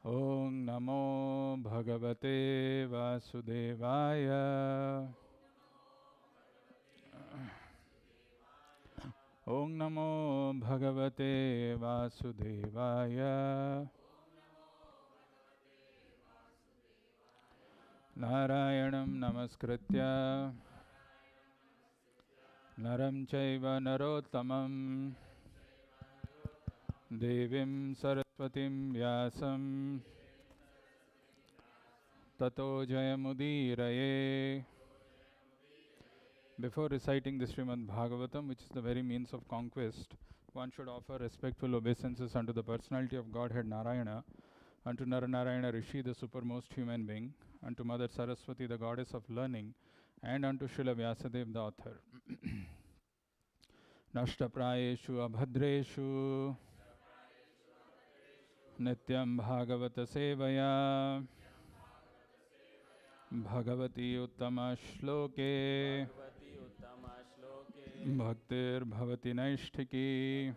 Om Namo Bhagavate Vasudevaya. Om Namo Bhagavate Vasudevaya. Narayanam Namaskritya Naram Chaiva Narottamam Devim Saraswatim Vyasam Tato Jayamudiraye. Before reciting the Srimad Bhagavatam, which is the very means of conquest, one should offer respectful obeisances unto the personality of Godhead Narayana, unto Naranarayana Rishi, the supermost human being, unto Mother Saraswati, the goddess of learning, and unto Srila Vyasadeva, the author. Nashtaprayeshu abhadreshu Nityam Bhagavata Sevaya Bhagavati Uttama Shloke Bhaktir Bhavati Naishtiki.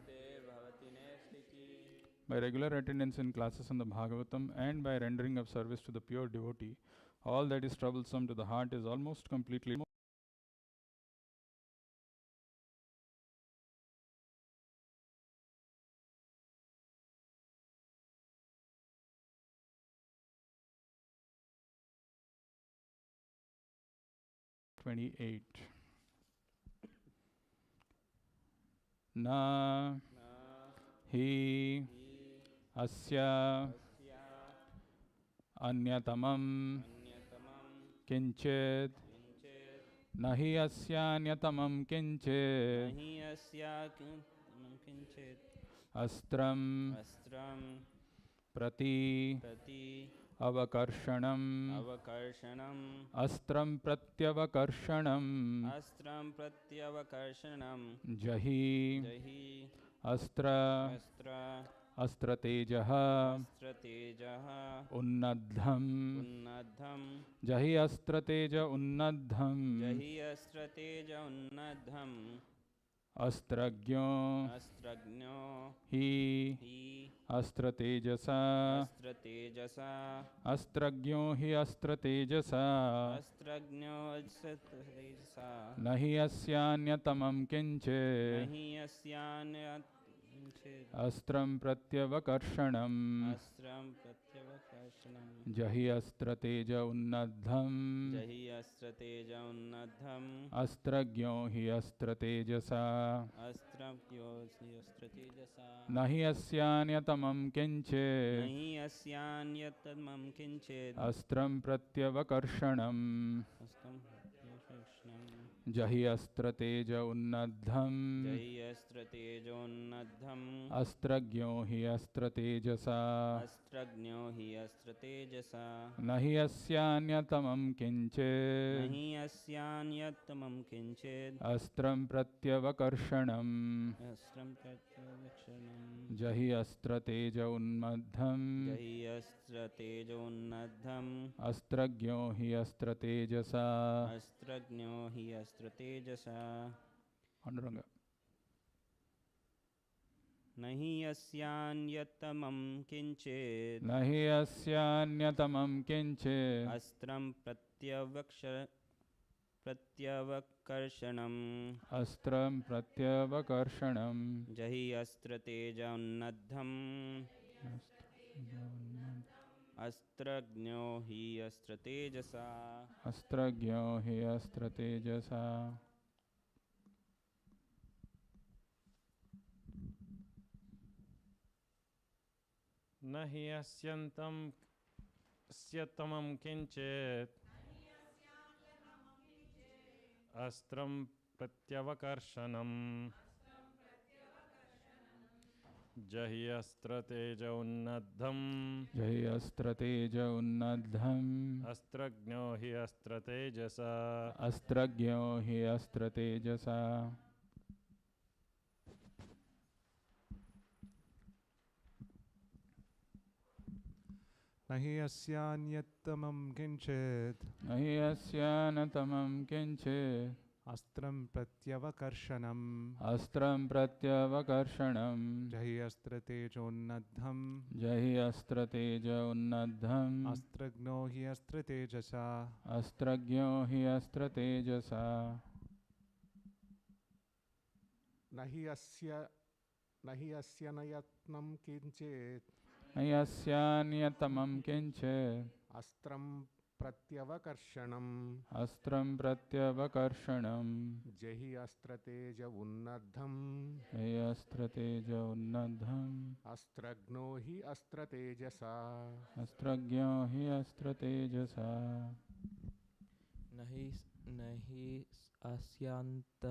By regular attendance in classes on the Bhagavatam and by rendering of service to the pure devotee, all that is troublesome to the heart is almost completely Na hi asya anyatamam kinchit nahi asya anyatamam kinchit astram prati avakarshanam astram pratyavakarshanam jahi astra astratejaha unnadham jahi astrateja unnadham astragyo hi astratejasa astragyo hi astratejasa nahi asyanyatamam kinche astram pratyavakarshanam jahi astrateja unnadham astragyo hi astratejasa nahi asyanyatamam kinche astram pratyavakarshanam jahi astrateja unnadham astragyo hi astratejasa nahi asyanyatamam kinche astram pratyavakarshanam jahi astrateja unnadham astragyo hi astratejasa Anduranga. Nahi asyanyatamam kinchit Nahi asyanyatamam kinchit astram pratyavakarshanam astram pratyavakarshanam jahi astrateja unnadham astragno hi astratejasa astragyo hi astratejasa Nahi asyatamam kinchit astram pratyavakarshanam jahi astrateja unnadham astragno hi astratejasa astragyo hi astratejasa Nahi asyanyatamam kinchit nahi asyanyatamam kinchit Astram pratyavakarsanam. Astram pratyavakarsanam. Jahi astra tejonnadham. Jahi astra teja unnadham. Astragno hi astra tejasa. Astragyo hi astra tejasa. Nahi asya nayatnam kinchet. Ayasyanyatamam kinchet. Astram pratyavakarsanam. Astram pratyavakarsanam. Jahi astra teja unnadham. Jahi astra teja unnadham. Astragno hi astra tejasa. Astragyo hi astra tejasa. नहि अस्यांत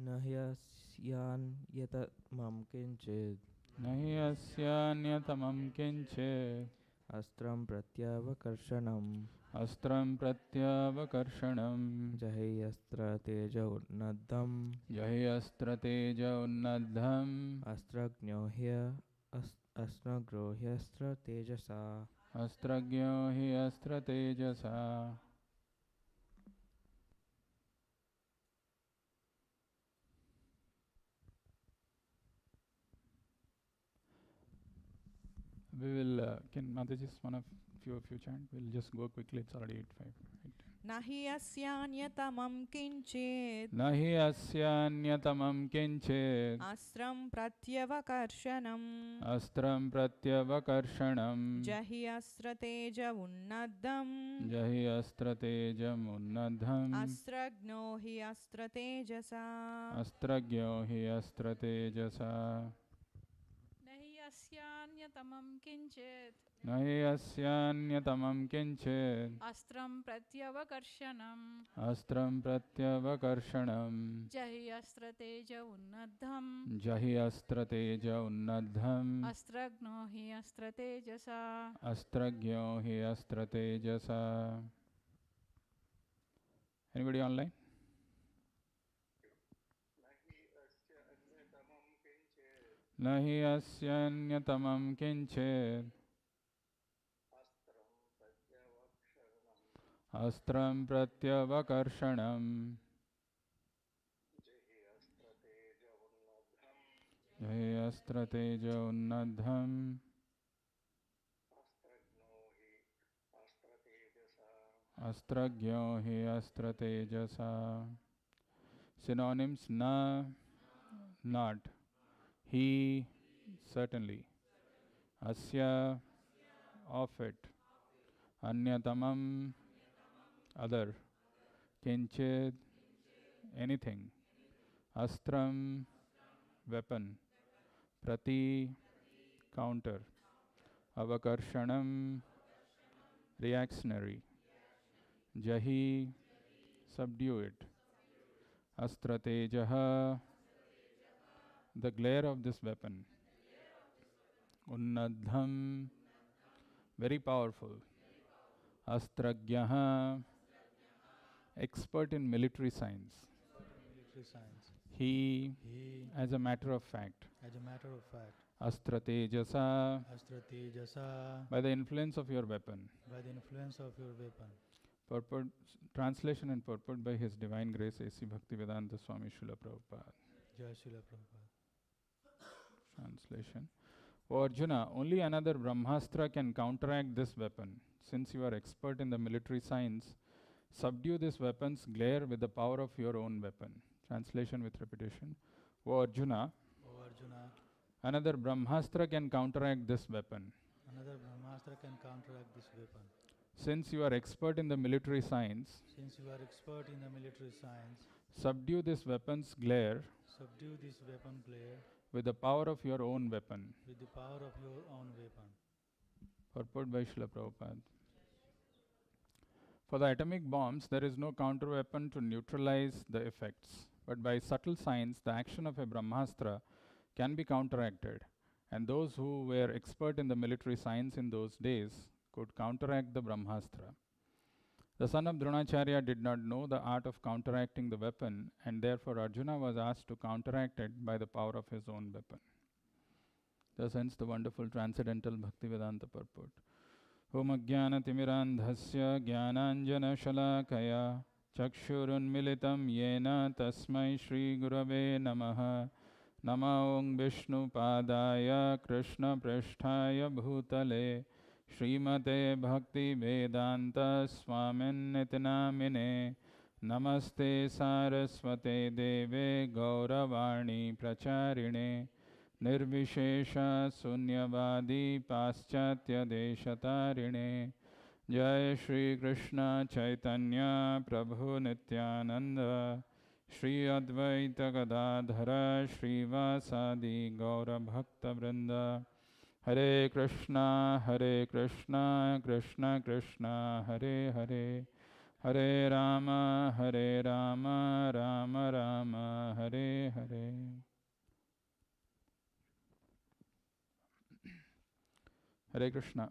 नहि अस्यान्यतमं किञ्चित् Nahi asyanyatamam kinchet. अस्त्रं प्रत्यवकर्षणं Astram pratyavakarsanam. जहि अस्त्र तेज उन्नद्धम् Jahi astra teja unnadham. अस्त्रज्ञो ह्यस्त्र तेजसा Astragyo hi astra tejasa. We will, can Mataji just one of few chant? We'll just go quickly, it's already 8:05. Right? Nahi asyanyatamam kinchit Nahi asyanyatamam kinchet. astram pratyavakarshanam Astram pratyavakarsanam. jahi astra teja unnadham Jahi astra tejam unnadham. astragno hi astra tejasa Astragyo hi astra tejasa. नहि अस्यान्यतमं किञ्चित् Nahi asyanyatamam kinchet. अस्त्रं प्रत्यवकर्षणं Astram pratyavakarsanam. जहि अस्त्र तेज उन्नद्धम् Jahi astra teja unnadham. अस्त्रघ्नो हि अस्त्र तेजसा Astragyo hi astra tejasa. Anybody online? Nahi asyanyatamam kinchet. Astram pratyavakarsanam. Jahi astra teja unnadham. Astragyo hi astra tejasa. Synonyms: na, not; he, certainly; asya, of it; anyatamam, other; kinchet, anything; astram, weapon; prati, counter; avakarshanam, reactionary; jahi, subdue it; astratejaha, the glare of this weapon; unnadham, very powerful; astragyaha, expert in military science; Military science. he, He, as a matter of fact; as a matter of fact, astratejasa, Astra Tejasa, by the influence of your weapon. by the influence of your weapon. Purport, translation and purport by His Divine Grace A.C. Bhaktivedanta Swami Srila Prabhupada. Jai Srila Prabhupada. Translation. O Arjuna, only another Brahmāstra can counteract this weapon. Since you are expert in the military science, subdue this weapon's glare with the power of your own weapon. Translation with repetition. O Arjuna, O Arjuna, another Brahmāstra can counteract this weapon. another Brahmāstra can counteract this weapon. Since you are expert in the military science, Since you are expert in the military science, subdue this weapon's glare subdue this weapon glare with the power of your own weapon. with the power of your own weapon. Purport by Srila Prabhupada. For the atomic bombs, there is no counter weapon to neutralize the effects. But by subtle science, the action of a Brahmāstra can be counteracted. And those who were expert in the military science in those days could counteract the Brahmāstra. The son of Dronacharya did not know the art of counteracting the weapon, and therefore Arjuna was asked to counteract it by the power of his own weapon. Thus ends the wonderful transcendental Bhaktivedanta purport. Om Ajnanatimirandhasya Jnananjanashalakaya Chakshurunmilitam Yena Tasmai Shri Gurave Namaha Nama Om Vishnu Padaya Krishna Pristhaya Bhutale Srimate Bhakti Vedanta Swamin Nitinamine Namaste Saraswate Deve Gauravani Pracharine Nirvishesha Sunyavadi Paschatya Deshatarine Jai Shri Krishna Chaitanya Prabhu Nityananda Shri Advaita Gadadhara Shri Vasadi Gaura Bhakta Vrinda Hare Krishna Krishna Krishna Hare Hare Hare Rama Rama Rama Hare Hare. Hare Krishna.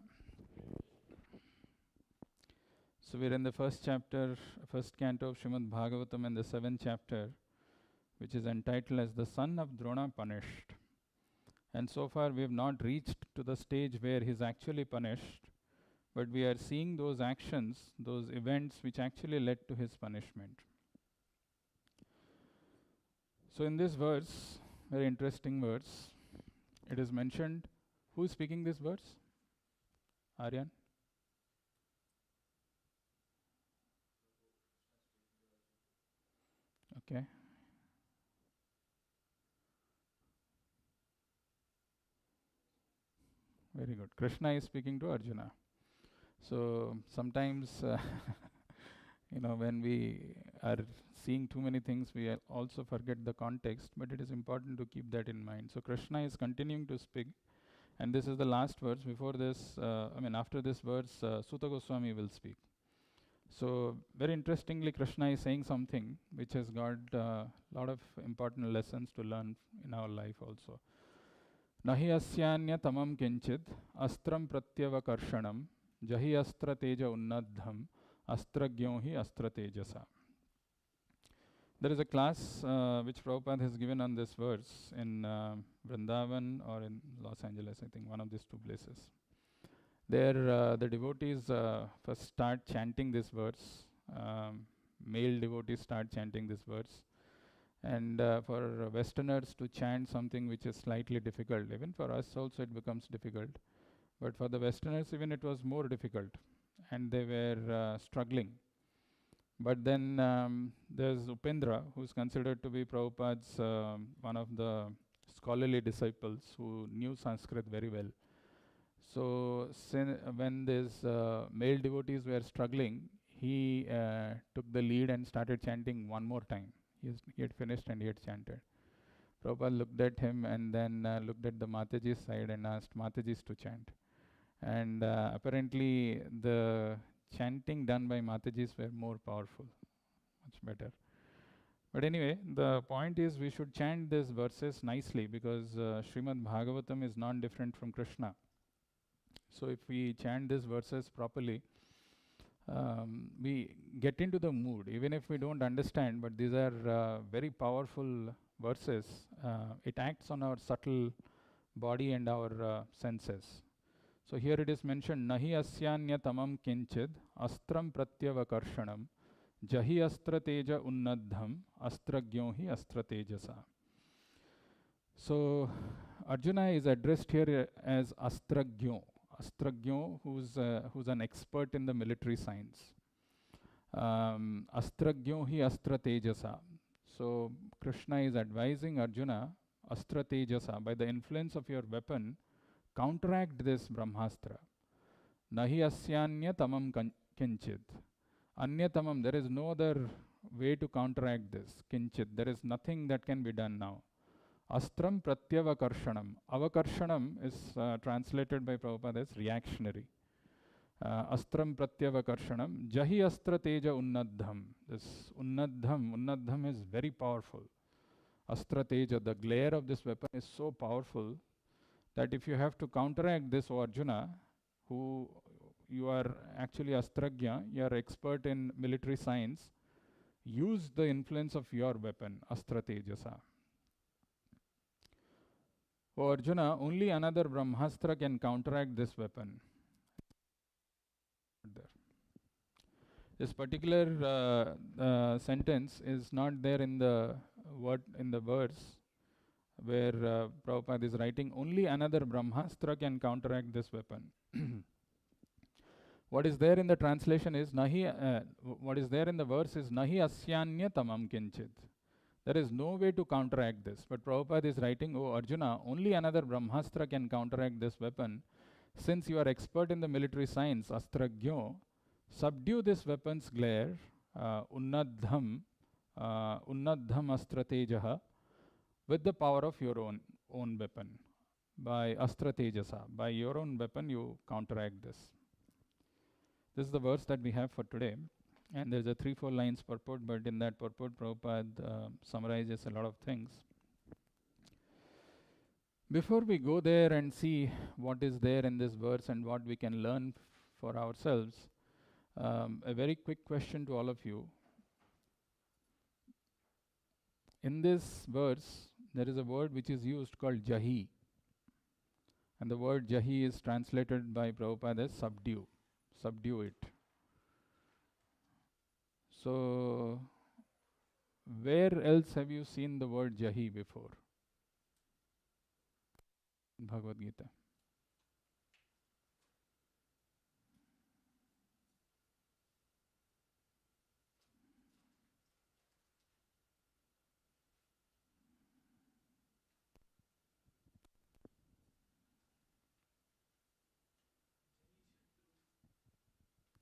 So we're in the first chapter, first canto of Srimad Bhagavatam, and the 7th chapter, which is entitled as the son of Drona punished. And so far we have not reached to the stage where he is actually punished, but we are seeing those actions, those events which actually led to his punishment. So in this verse, very interesting verse, it is mentioned, who is speaking this verse? Aryan? Okay. Very good. Krishna is speaking to Arjuna. So sometimes, when we are seeing too many things, we also forget the context, but it is important to keep that in mind. So Krishna is continuing to speak, and this is the last verse. Before this, after this verse, Sutta Goswami will speak. So very interestingly, Krishna is saying something which has got a lot of important lessons to learn in our life also. Nahi asyanya tamam kinchid astram pratyavakarshanam jahi astra teja unnadham astragyo hi astra tejasa. There is a class which Prabhupada has given on this verse in Vrindavan or in Los Angeles, I think, one of these two places. There the devotees first start chanting this verse. Male devotees start chanting this verse. And for Westerners to chant something which is slightly difficult, even for us also it becomes difficult. But for the Westerners even it was more difficult. And they were struggling. But then there's Upendra, who's considered to be Prabhupada's one of the scholarly disciples who knew Sanskrit very well. So when these male devotees were struggling, he took the lead and started chanting one more time. He had finished and he had chanted. Prabhupada looked at him and then looked at the Mataji's side and asked Matajis to chant. And apparently the chanting done by Matajis were more powerful, much better. But anyway, the point is we should chant these verses nicely because Srimad Bhagavatam is non-different from Krishna. So if we chant these verses properly, we get into the mood, even if we don't understand, but these are very powerful verses. It acts on our subtle body and our senses. So here it is mentioned, Nahi asyanya tamam kinchid astram pratyavakarshanam jahi astra teja unnadham astragyo hi astra tejasa. So Arjuna is addressed here as Astragyo. Astragyo, who's an expert in the military science. Astragyo hi astra tejasa. So Krishna is advising Arjuna, astra tejasa, by the influence of your weapon, counteract this Brahmāstra. Nahi asyanya tamam kinchid. Anya tamam, there is no other way to counteract this. Kinchid, there is nothing that can be done now. Astram pratyavakarshanam. Avakarshanam is translated by Prabhupada as reactionary. Astram pratyavakarshanam. Jahi astra teja unnadham. This unnadham is very powerful. Astra teja, the glare of this weapon is so powerful that if you have to counteract this, O Arjuna, who you are actually Astragya, you are expert in military science, use the influence of your weapon, Astra Tejasa. O Arjuna, only another Brahmāstra can counteract this weapon. there. This particular sentence is not there in the verse where Prabhupada is writing. Only another Brahmāstra can counteract this weapon. What is there in the translation is what is there in the verse is nahi asyanya tamam kinchit. There is no way to counteract this. But Prabhupada is writing, oh Arjuna, only another Brahmāstra can counteract this weapon. Since you are expert in the military science, astragyo, subdue this weapon's glare, unnadham astratejaha, with the power of your own weapon. By astratejasa, by your own weapon you counteract this. This is the verse that we have for today. And there's a 3-4 lines purport, but in that purport Prabhupada summarizes a lot of things. Before we go there and see what is there in this verse and what we can learn for ourselves, a very quick question to all of you. In this verse, there is a word which is used called jahi. And the word jahi is translated by Prabhupada as subdue. Subdue it. So, where else have you seen the word jahi before? In Bhagavad Gita.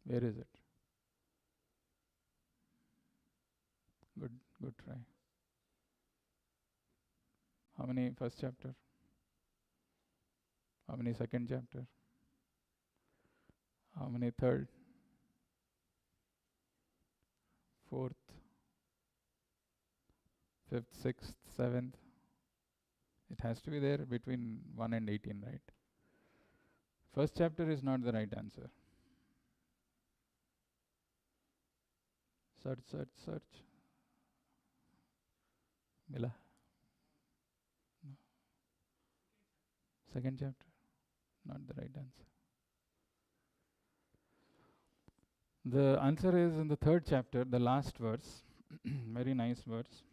Where is it? Good try. How many first chapter? How many second chapter? How many third? Fourth? Fifth, sixth, seventh? It has to be there between 1 and 18, right? First chapter is not the right answer. Search. Mila? No. Second chapter? Not the right answer. The answer is in the third chapter, the last verse. Very nice verse.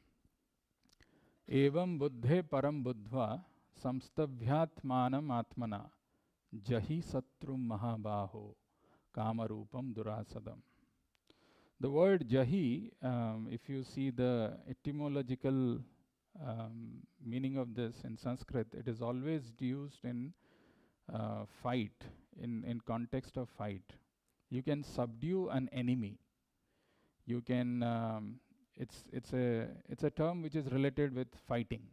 Evam buddhe param buddhva samstabhyatmanam atmana jahi satrum mahabaho kamarupam durasadam. The word jahi, if you see the etymological meaning of this in Sanskrit, it is always used in fight, in context of fight. You can subdue an enemy. You can, it's a term which is related with fighting.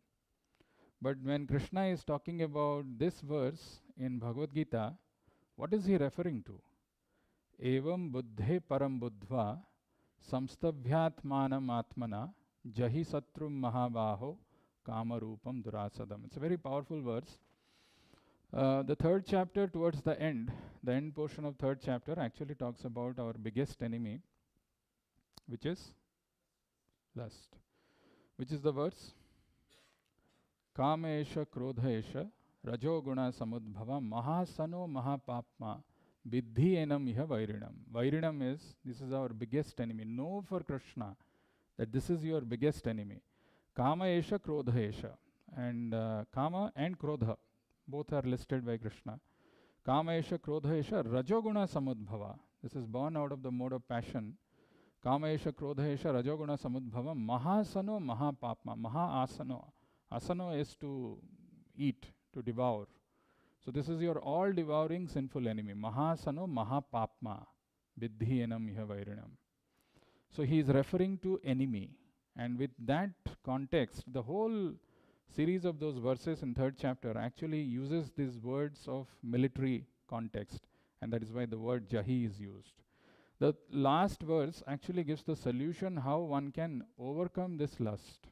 But when Krishna is talking about this verse in Bhagavad Gita, what is he referring to? Evam buddhe param buddhva samstabhyatmanam atmana jahi satrum mahabaho kamarupam durasadam. It's a very powerful verse. The third chapter towards the end portion of third chapter actually talks about our biggest enemy, which is lust. Which is the verse? Kamesha krodhaesha rajoguna samudbhava mahasano mahapapma Biddhi enam iha vairinam. Vairinam is, this is our biggest enemy. Know for Krishna that this is your biggest enemy. Kama esha, krodha esha. And Kama and Krodha, both are listed by Krishna. Kama esha, krodha esha, rajoguna samudbhava. This is born out of the mode of passion. Kama esha, krodha esha, rajoguna samudbhava, mahasano mahapapma. Maha-asano. Asano is to eat, to devour. So this is your all-devouring sinful enemy. Mahasano mahapapma biddhi enam iha vairinam. So he is referring to enemy. And with that context, the whole series of those verses in third chapter actually uses these words of military context. And that is why the word jahi is used. The last verse actually gives the solution how one can overcome this lust.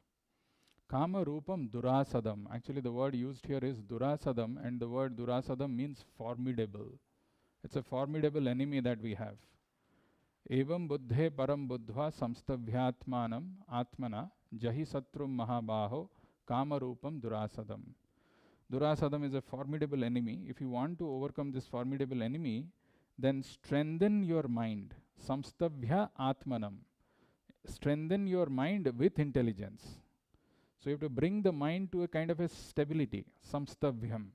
Kama rupam durasadam. Actually the word used here is durasadam, and the word durasadam means formidable. It's a formidable enemy that we have. Evam buddhe param buddhva samstabhyatmanam atmana jahi satrum mahabaho kama rupam durasadam. Durasadam is a formidable enemy. If you want to overcome this formidable enemy, then strengthen your mind. Samstabhya atmanam. Strengthen your mind with intelligence. So you have to bring the mind to a kind of a stability. Samstabhyam.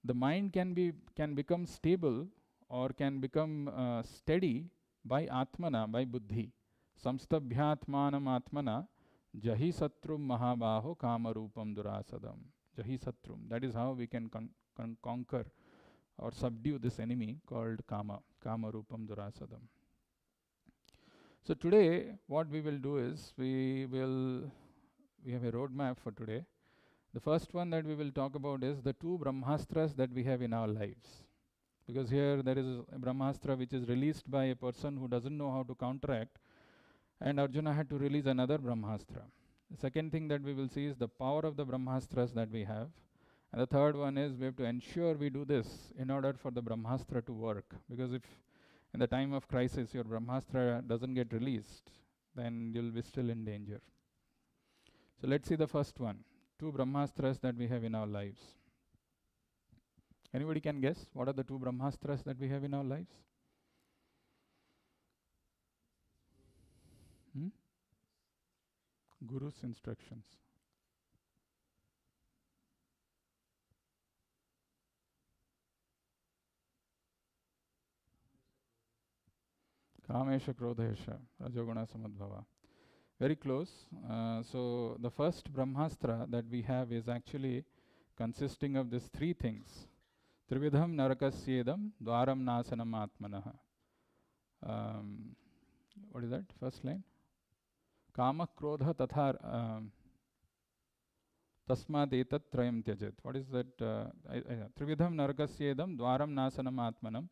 The mind can become stable or can become steady by atmana, by buddhi. Samstabhyatmanam atmana jahi satrum mahabaho kamarupam durasadam. Jahi satrum. That is how we can conquer or subdue this enemy called kama rupam durasadam. So today what we will do is we have a roadmap for today. The first one that we will talk about is the 2 Brahmāstras that we have in our lives. Because here there is a Brahmāstra which is released by a person who doesn't know how to counteract, and Arjuna had to release another Brahmāstra. The second thing that we will see is the power of the Brahmāstras that we have. And the third one is we have to ensure we do this in order for the Brahmāstra to work. Because if in the time of crisis your Brahmāstra doesn't get released, then you'll be still in danger. So let's see the first one. 2 Brahmāstras that we have in our lives. Anybody can guess what are the 2 Brahmāstras that we have in our lives? Guru's instructions. Kamesha Krodhesha Rajoguna Samadbhava. Very close. So the first Brahmāstra that we have is actually consisting of these 3 things. Trividham narakasyedam dwaram nasanam atmanaha. What is that? First line? Kama krodha tatha tasmad etat trayam tyajet. What is that? Trividham narakasyedam dwaram nasanam atmanam.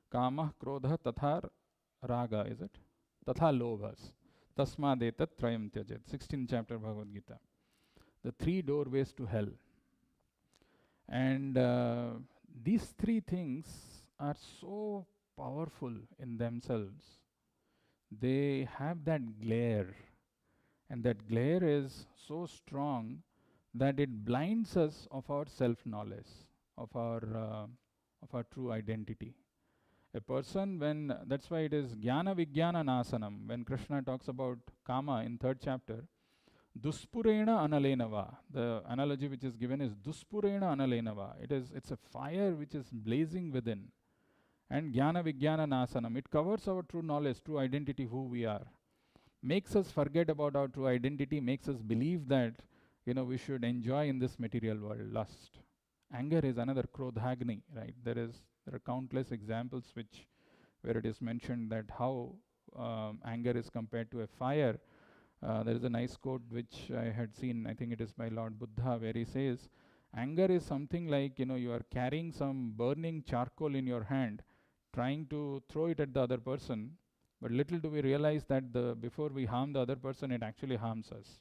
Kama krodha tatha raga, is it? Tatha lobhas. Tasmad etat trayam tyajet. 16th chapter Bhagavad Gita. The 3 doorways to hell. And these 3 things are so powerful in themselves. They have that glare. And that glare is so strong that it blinds us of our self-knowledge, of our true identity. A person that's why it is Jnana Vijnana Nasanam. When Krishna talks about Kama in 3rd chapter, Duspurena Analenava. The analogy which is given is Duspurena Analenava. It's a fire which is blazing within. And Jnana Vijnana Nasanam. It covers our true knowledge, true identity, who we are. Makes us forget about our true identity, makes us believe that, we should enjoy in this material world, lust. Anger is another Krodhagni, right? There are countless examples where it is mentioned that how anger is compared to a fire. There is a nice quote which I had seen, I think it is by Lord Buddha, where he says, anger is something like, you are carrying some burning charcoal in your hand, trying to throw it at the other person, but little do we realize that before we harm the other person, it actually harms us.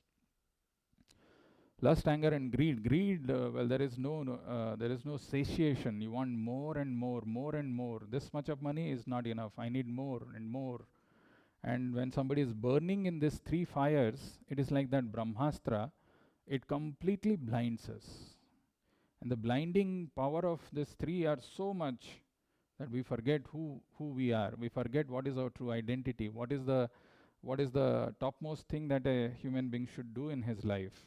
Lust, anger, and greed. Greed, there is no satiation. You want more and more, more and more. This much of money is not enough. I need more and more. And when somebody is burning in these 3 fires, it is like that Brahmāstra. It completely blinds us. And the blinding power of these 3 are so much that we forget who we are. We forget what is our true identity. What is the topmost thing that a human being should do in his life.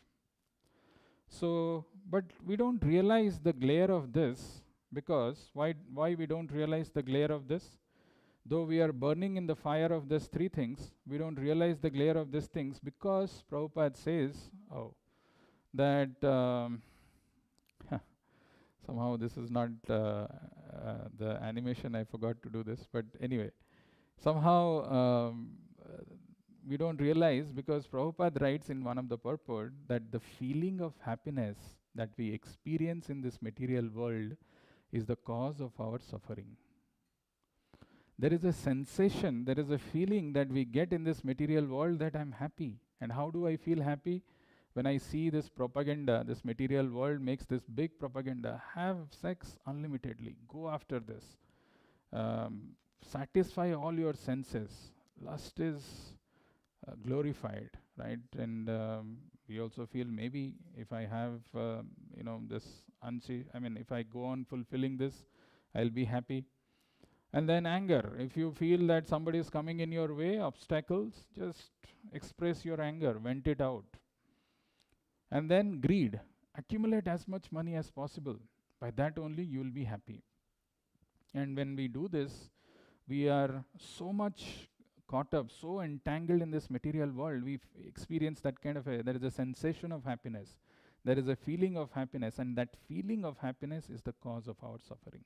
So, but we don't realize the glare of this, because why we don't realize the glare of this? Though we are burning in the fire of these 3 things, we don't realize the glare of these things because Prabhupada says, that somehow this is not the animation, I forgot to do this, but anyway, somehow we don't realize, because Prabhupada writes in one of the purport that the feeling of happiness that we experience in this material world is the cause of our suffering. There is a sensation, there is a feeling that we get in this material world that I'm happy. And how do I feel happy? When I see this propaganda, this material world makes this big propaganda. Have sex unlimitedly. Go after this. Satisfy all your senses. Lust is glorified, right? And we also feel maybe if I have, this if I go on fulfilling this, I'll be happy. And then anger. If you feel that somebody is coming in your way, obstacles, just express your anger, vent it out. And then greed. Accumulate as much money as possible. By that only you will be happy. And when we do this, we are so much caught up, so entangled in this material world, we experience that kind of there is a sensation of happiness. There is a feeling of happiness, and that feeling of happiness is the cause of our suffering.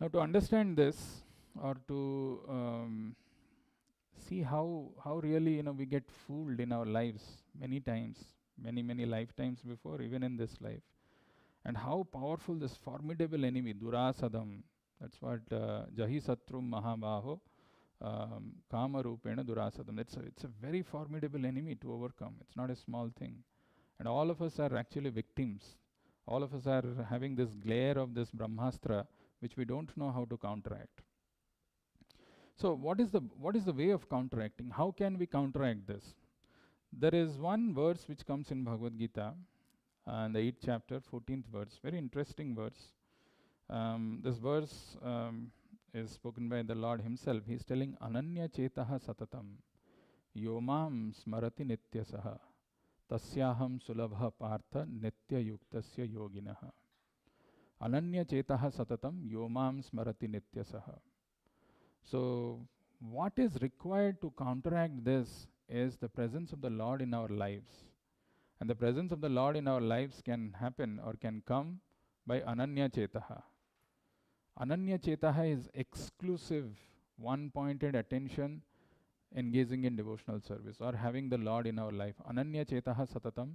Now, to understand this, or to see how really we get fooled in our lives many times, many lifetimes before, even in this life, and how powerful this formidable enemy, Durasadam, that's what Jahi Satrum Mahabaho Kama Rupena Durasadam. It's a very formidable enemy to overcome. It's not a small thing. And all of us are actually victims. All of us are having this glare of this Brahmāstra, which we don't know how to counteract. So what is the way of counteracting? How can we counteract this? There is one verse which comes in Bhagavad Gita, in the 8th chapter, 14th verse, very interesting verse. This verse is spoken by the Lord himself. He is telling, Ananya Chetaha Satatam Yomam Smarati Nityasaha Tasyaham Sulabha Partha Nitya Yuktasya Yoginaha. Ananya Chetaha Satatam Yomam Smarati Nityasaha. So, what is required to counteract this is the presence of the Lord in our lives. And the presence of the Lord in our lives can happen or can come by Ananya Chetaha. Ananya Chetaha is exclusive, one-pointed attention, engaging in devotional service or having the Lord in our life. Ananya Chetaha Satatam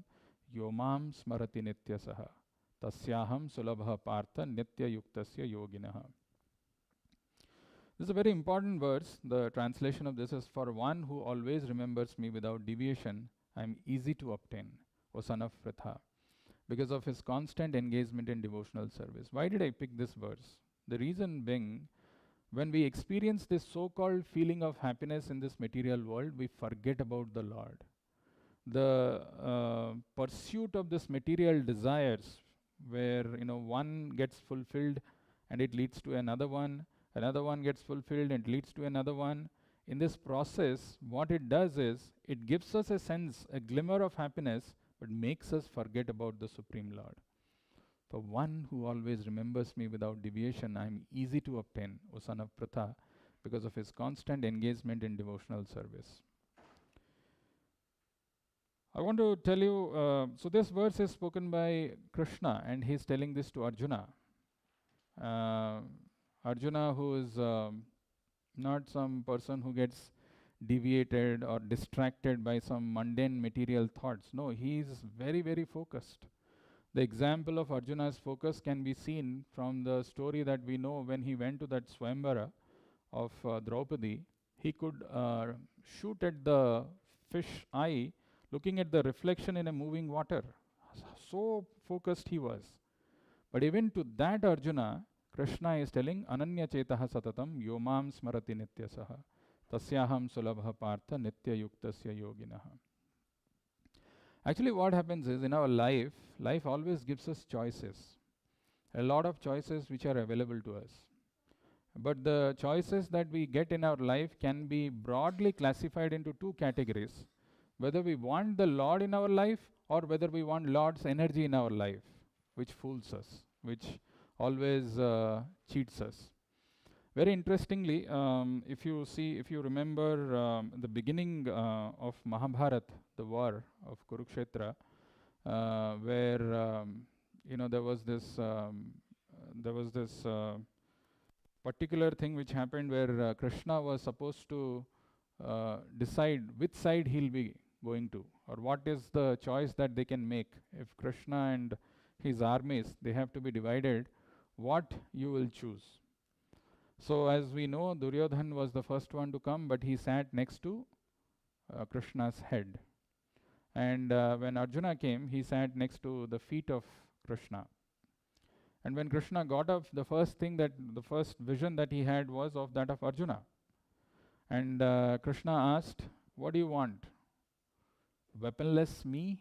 Yomam Smarati Nityasaha Tasyaham Sulabha Partha Nitya Yuktasya Yoginaha. This is a very important verse. The translation of this is, for one who always remembers me without deviation, I am easy to obtain, O son of Pritha, because of his constant engagement in devotional service. Why did I pick this verse? The reason being, when we experience this so-called feeling of happiness in this material world, we forget about the Lord. The pursuit of this material desires, where one gets fulfilled and it leads to another one gets fulfilled and leads to another one. In this process, what it does is, it gives us a sense, a glimmer of happiness, but makes us forget about the Supreme Lord. For one who always remembers me without deviation, I am easy to obtain, O son of Pritha, because of his constant engagement in devotional service. I want to tell you, so this verse is spoken by Krishna, and he is telling this to Arjuna. Arjuna, who is not some person who gets deviated or distracted by some mundane material thoughts. No, he is very, very focused. The example of Arjuna's focus can be seen from the story that we know when he went to that Swayamvara of Draupadi. He could shoot at the fish eye, looking at the reflection in a moving water. So focused he was. But even to that Arjuna, Krishna is telling, Ananya Chetaha Satatam Yomam Smarati Nityasaha Tasyaham Sulabha Partha Nitya Yuktasya Yoginaha. Actually, what happens is, in our life always gives us choices. A lot of choices which are available to us. But the choices that we get in our life can be broadly classified into two categories. Whether we want the Lord in our life or whether we want Lord's energy in our life, which fools us, which always cheats us. Very interestingly, if you remember the beginning of Mahabharata, the war of Kurukshetra, where there was this particular thing which happened where Krishna was supposed to decide which side he'll be going to, or what is the choice that they can make. If Krishna and his armies, they have to be divided, what you will choose. So as we know, Duryodhan was the first one to come, but he sat next to Krishna's head. And when Arjuna came, he sat next to the feet of Krishna. And when Krishna got up, the first vision that he had was of that of Arjuna. And Krishna asked, what do you want? Weaponless me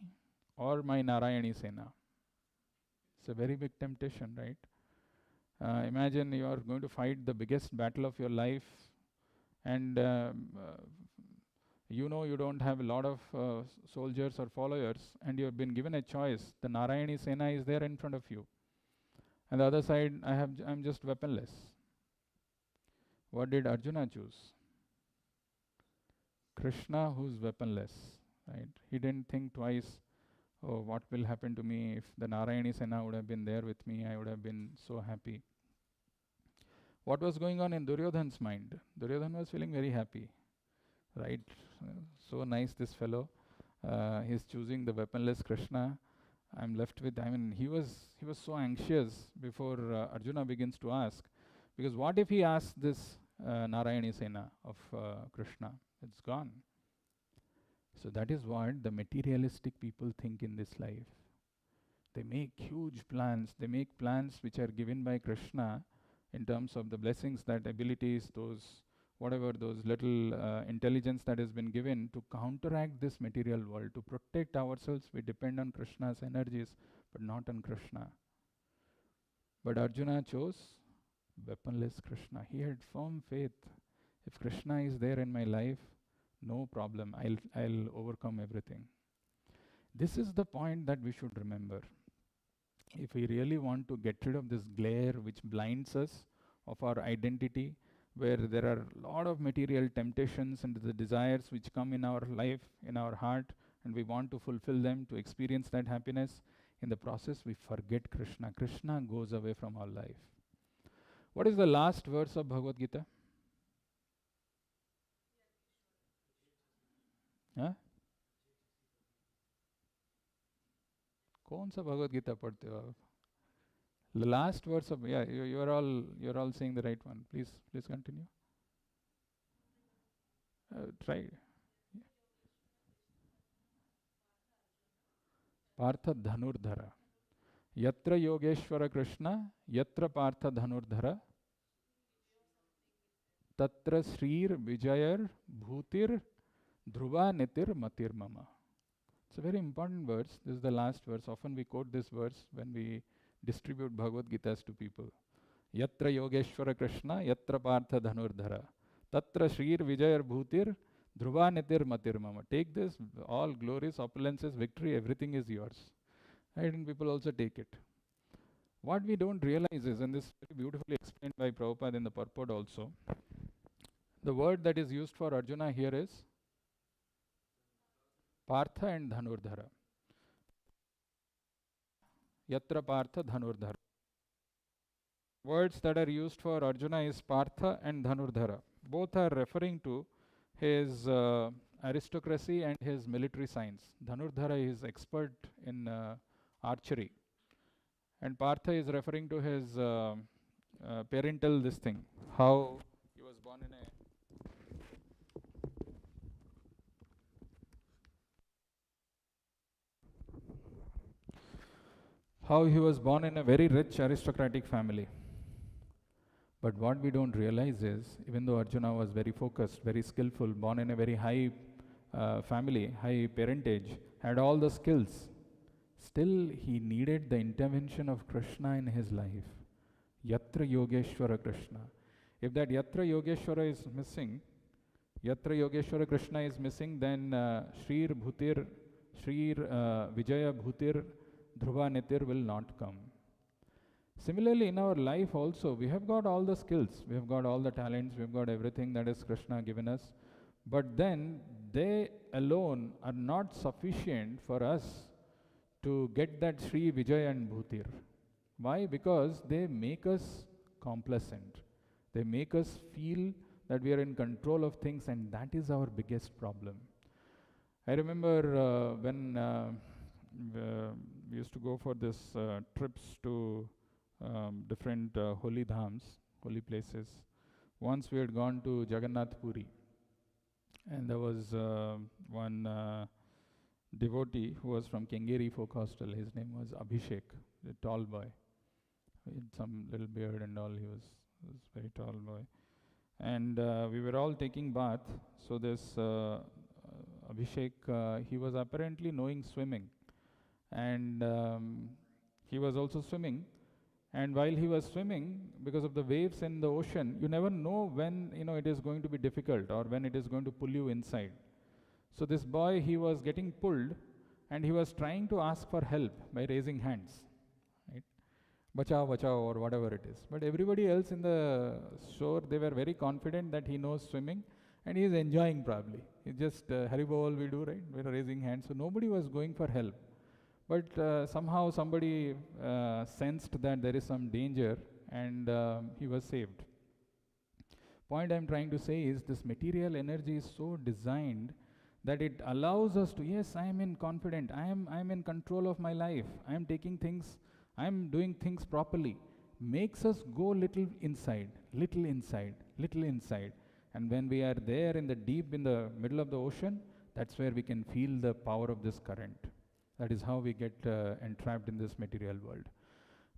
or my Narayani Sena? It's a very big temptation, right? Imagine you are going to fight the biggest battle of your life, and you know you don't have a lot of soldiers or followers, and you have been given a choice. The Narayani Sena is there in front of you, and the other side, I'm just weaponless. What did Arjuna choose? Krishna, who's weaponless, right? He didn't think twice, oh, what will happen to me if the Narayani Sena would have been there with me? I would have been so happy. What was going on in Duryodhan's mind? Duryodhan was feeling very happy, right? So nice, this fellow. He's choosing the weaponless Krishna. I'm left with, he was so anxious before Arjuna begins to ask. Because what if he asks this Narayani Sena of Krishna? It's gone. So that is what the materialistic people think in this life. They make huge plans. They make plans which are given by Krishna in terms of the blessings, that abilities, those little intelligence that has been given to counteract this material world. To protect ourselves, we depend on Krishna's energies, but not on Krishna. But Arjuna chose weaponless Krishna. He had firm faith. If Krishna is there in my life, no problem. I'll overcome everything. This is the point that we should remember. If we really want to get rid of this glare which blinds us of our identity, where there are a lot of material temptations and the desires which come in our life, in our heart, and we want to fulfill them to experience that happiness, in the process we forget Krishna. Krishna goes away from our life. What is the last verse of Bhagavad Gita? हाँ? कौन सा भगवद गीता पढ़ते हो आप? The last verse of, yeah, you're all saying the right one. Please continue. Try. Partha Dhanurdhara. Yatra Yogeshwara Krishna, Yatra Partha Dhanurdhara, Tatra Srir Vijayar Bhutir Dhruva Nitir Matir Mama. It's a very important verse. This is the last verse. Often we quote this verse when we distribute Bhagavad Gitas to people. Yatra Yogeshwara Krishna, Yatra Partha Dhanurdhara, Tatra Srir Vijayar Bhutir Dhruva Nitir Matir Mama. Take this, all glories, opulences, victory, everything is yours. Right? And people also take it. What we don't realize is, and this is very beautifully explained by Prabhupada in the purport also, the word that is used for Arjuna here is Partha and Dhanurdhara. Yatra Partha Dhanurdhara. Words that are used for Arjuna is Partha and Dhanurdhara. Both are referring to his aristocracy and his military science. Dhanurdhara is expert in archery. And Partha is referring to his parental this thing. How he was born in a very rich aristocratic family. But what we don't realize is, even though Arjuna was very focused, very skillful, born in a very high family, high parentage, had all the skills, still he needed the intervention of Krishna in his life. Yatra Yogeshwara Krishna. If that Yatra Yogeshwara is missing, Yatra Yogeshwara Krishna is missing, then Srir Vijaya Bhutir Dhruva Nitir will not come. Similarly, in our life also, we have got all the skills, we have got all the talents, we have got everything that is Krishna given us. But then they alone are not sufficient for us to get that Sri Vijay and Bhutir. Why? Because they make us complacent. They make us feel that we are in control of things, and that is our biggest problem. I remember when we used to go for this trips to different holy dhams, holy places. Once we had gone to Jagannath Puri, and there was one devotee who was from Kengeri folk hostel. His name was Abhishek, a tall boy. He had some little beard and all. He was a very tall boy. And we were all taking bath. So this Abhishek, he was apparently knowing swimming. And he was also swimming. And while he was swimming, because of the waves in the ocean, you never know when it is going to be difficult or when it is going to pull you inside. So this boy, he was getting pulled, and he was trying to ask for help by raising hands, right? Bachao, bachao, or whatever it is. But everybody else in the shore, they were very confident that he knows swimming, and he is enjoying probably. It's just Haribol we do, right? We're raising hands. So nobody was going for help. But somehow somebody sensed that there is some danger, and he was saved. Point I'm trying to say is this material energy is so designed that it allows us to, yes, I am in confident, I am in control of my life, I am taking things, I am doing things properly, makes us go little inside, little inside, little inside. And when we are there in the deep, in the middle of the ocean, that's where we can feel the power of this current. That is how we get entrapped in this material world.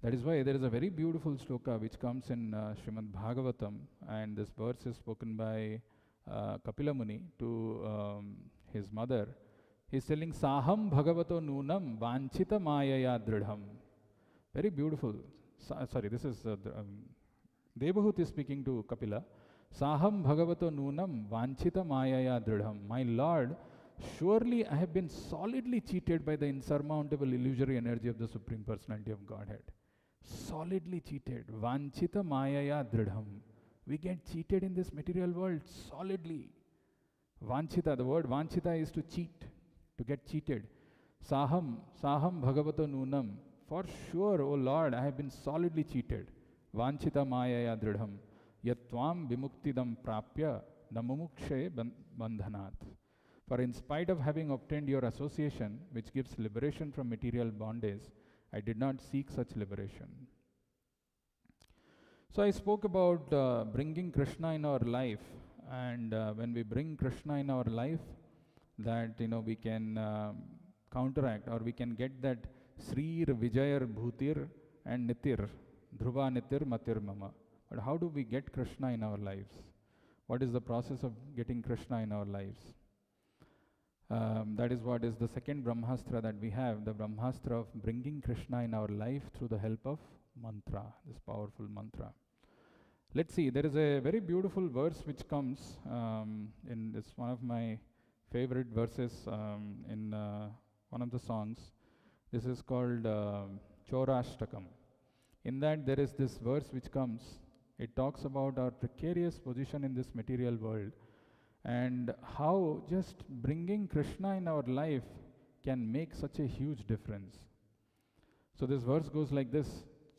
That is why there is a very beautiful sloka which comes in Srimad Bhagavatam, and this verse is spoken by Kapila Muni to his mother. He is telling, Saham Bhagavato Nunam Vanchita Mayaya Dridham. Very beautiful. Sorry, this is Devahut is speaking to Kapila. Saham Bhagavato Nunam Vanchita Mayaya Dridham. My Lord, surely I have been solidly cheated by the insurmountable illusory energy of the Supreme Personality of Godhead. Solidly cheated. Vanchita Mayaya Dridham. We get cheated in this material world solidly. Vanchita, the word Vanchita is to cheat, to get cheated. Saham Bhagavato Nunam. For sure, O Lord, I have been solidly cheated. Vanchita Mayaya Dridham. Yatvam Vimuktidam Prapya Namumukshe Bandhanat. For in spite of having obtained your association, which gives liberation from material bondage, I did not seek such liberation. So I spoke about bringing Krishna in our life, and when we bring Krishna in our life, that we can counteract, or we can get that Srir, Vijayar, Bhutir and Nitir, Dhruva Nitir Matir Mama. But how do we get Krishna in our lives? What is the process of getting Krishna in our lives? That is what is the second Brahmāstra that we have, the Brahmāstra of bringing Krishna in our life through the help of mantra, this powerful mantra. Let's see, there is a very beautiful verse which comes in this one of my favorite verses in one of the songs. This is called Chorashtakam. In that there is this verse which comes, it talks about our precarious position in this material world, and how just bringing Krishna in our life can make such a huge difference. So this verse goes like this: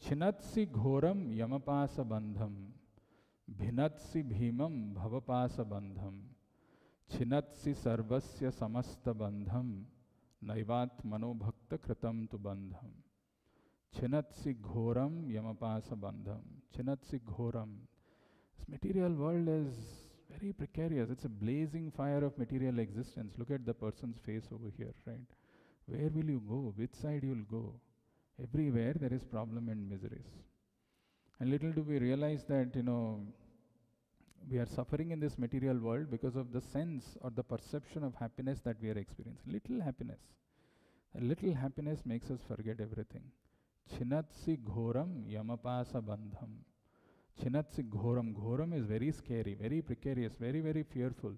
Chinatsi ghoram yamapasa bandham, bhinatsi bhimam bhavapasa bandham, chinatsi sarvasya samasta bandham, naivat manobhakta kritam tu bandham. Chinatsi ghoram yamapasa bandham. Chinatsi ghoram. This material world is very precarious. It's a blazing fire of material existence. Look at the person's face over here, right? Where will you go? Which side you will go? Everywhere there is problem and miseries. And little do we realize that, we are suffering in this material world because of the sense or the perception of happiness that we are experiencing. Little happiness. A little happiness makes us forget everything. Chinatsi ghoram yamapasa bandham. Chinatsi ghoram. Ghoram is very scary, very precarious, very, very fearful.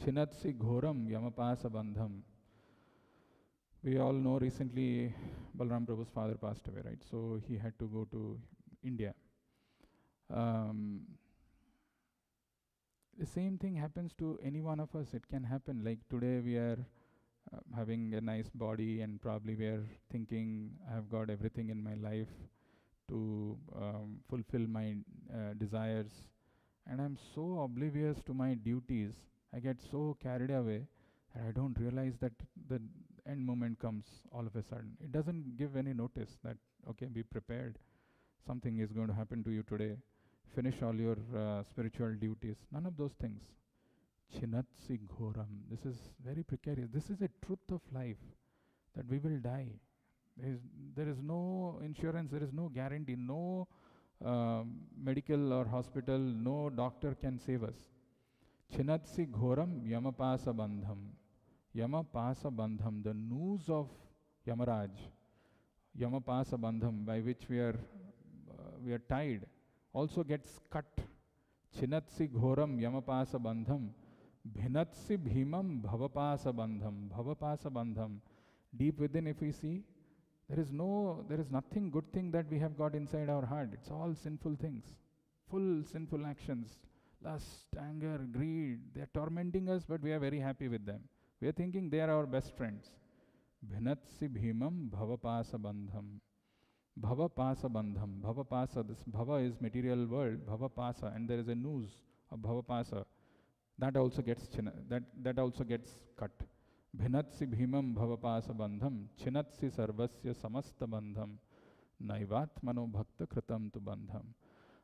Chinatsi ghoram yamapasa bandham. We all know recently Balram Prabhu's father passed away, right? So he had to go to India. The same thing happens to any one of us. It can happen. Like today we are having a nice body, and probably we are thinking, I have got everything in my life to fulfill my desires, and I'm so oblivious to my duties. I get so carried away that I don't realize that the end moment comes all of a sudden. It doesn't give any notice that, okay, be prepared. Something is going to happen to you today. Finish all your spiritual duties. None of those things. Chinatsi ghoram. This is very precarious. This is a truth of life, that we will die. There is no insurance, there is no guarantee, no medical or hospital, no doctor can save us. Chinatsi ghoram yamapasa bandham. Yamapasa bandham, the noose of Yamaraj. Yamapasa bandham, by which we are we are tied, also gets cut. Chinatsi ghoram yamapasa bandham, bhinatsi bhimam bhavapasa bandham. Bhavapasa bandham. Deep within, if we see, there is nothing good thing that we have got inside our heart. It's all sinful things, full sinful actions, lust, anger, greed. They are tormenting us, but we are very happy with them. We are thinking they are our best friends. Bhinatsi bhimam bhavapasa bandham. Bhavapasa bandham. Bhavapasa, this bhava is material world, bhavapasa, and there is a noose of bhavapasa. That also gets that also gets cut. Bhinatsi bhimam bhavapasa bandham, chinatsi sarvasya samasta bandham, naivatmano bhakta kritam tu bandham.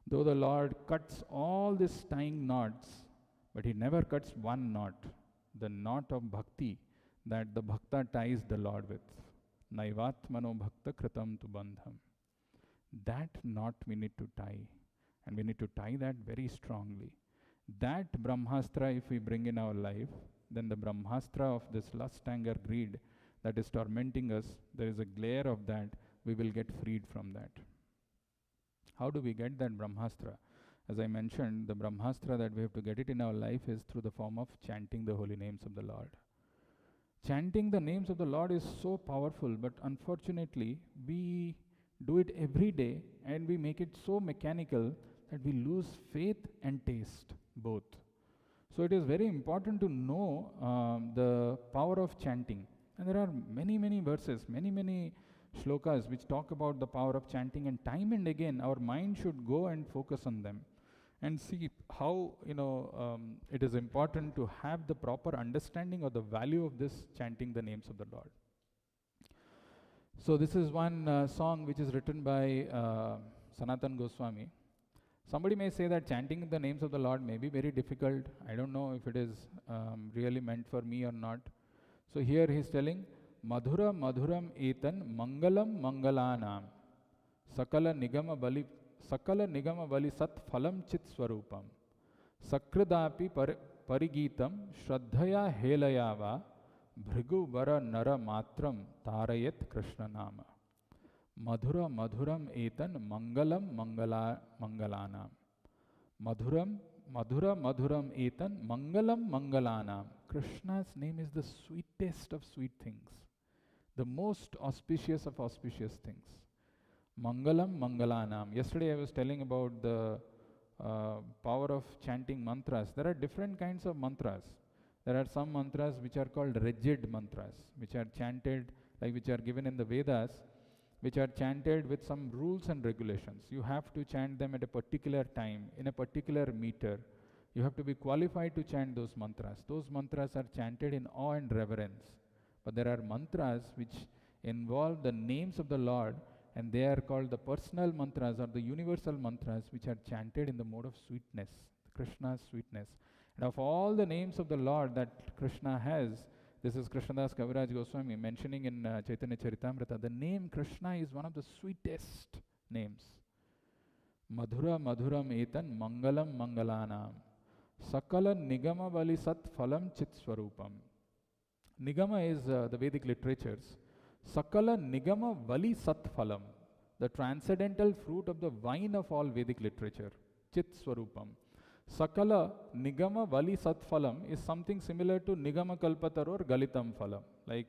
Though the Lord cuts all these tying knots, but He never cuts one knot, the knot of bhakti that the bhakta ties the Lord with. Naivatmano bhakta kritam tu bandham. That knot we need to tie, and we need to tie that very strongly. That Brahmāstra, if we bring in our life, then the Brahmāstra of this lust, anger, greed that is tormenting us, there is a glare of that, we will get freed from that. How do we get that Brahmāstra? As I mentioned, the Brahmāstra that we have to get it in our life is through the form of chanting the holy names of the Lord. Chanting the names of the Lord is so powerful, but unfortunately, we do it every day and we make it so mechanical that we lose faith and taste, both. So it is very important to know the power of chanting. And there are many, many verses, many, many shlokas which talk about the power of chanting, and time and again our mind should go and focus on them and see how it is important to have the proper understanding of the value of this chanting the names of the Lord. So this is one song which is written by Sanatana Goswami. Somebody may say that chanting the names of the Lord may be very difficult. I don't know if it is really meant for me or not. So here he is telling, Madhura Madhuram Etan Mangalam Mangalanam Sakala Nigama Bali Sat Phalam Chit Swarupam Sakradapi Parigitam Shraddhaya Helayava Bhrigu Vara Nara Matram Tarayat Krishna Nama. Madhura Madhuram Etan Mangalam Mangalanam. Madhura Madhuram Etan Mangalam Mangalanam. Krishna's name is the sweetest of sweet things, the most auspicious of auspicious things. Mangalam Mangalanam. Yesterday I was telling about the power of chanting mantras. There are different kinds of mantras. There are some mantras which are called rigid mantras, which are chanted, which are given in the Vedas, which are chanted with some rules and regulations. You have to chant them at a particular time, in a particular meter. You have to be qualified to chant those mantras. Those mantras are chanted in awe and reverence. But there are mantras which involve the names of the Lord, and they are called the personal mantras or the universal mantras, which are chanted in the mode of sweetness, Krishna's sweetness. And of all the names of the Lord that Krishna has, this is Krishnadas Kaviraj Goswami mentioning in Chaitanya Charitamrita, the name Krishna is one of the sweetest names. Madhura Madhuram Etan Mangalam Mangalanam Sakala Nigama Bali Sat Phalam Chit Swarupam. Nigama is the Vedic literatures. Sakala Nigama Vali Sat Phalam, the transcendental fruit of the wine of all Vedic literature, Chit Swarupam. Sakala Nigama Vali Sat Phalam is something similar to Nigama Kalpatar or Galitam Phalam, like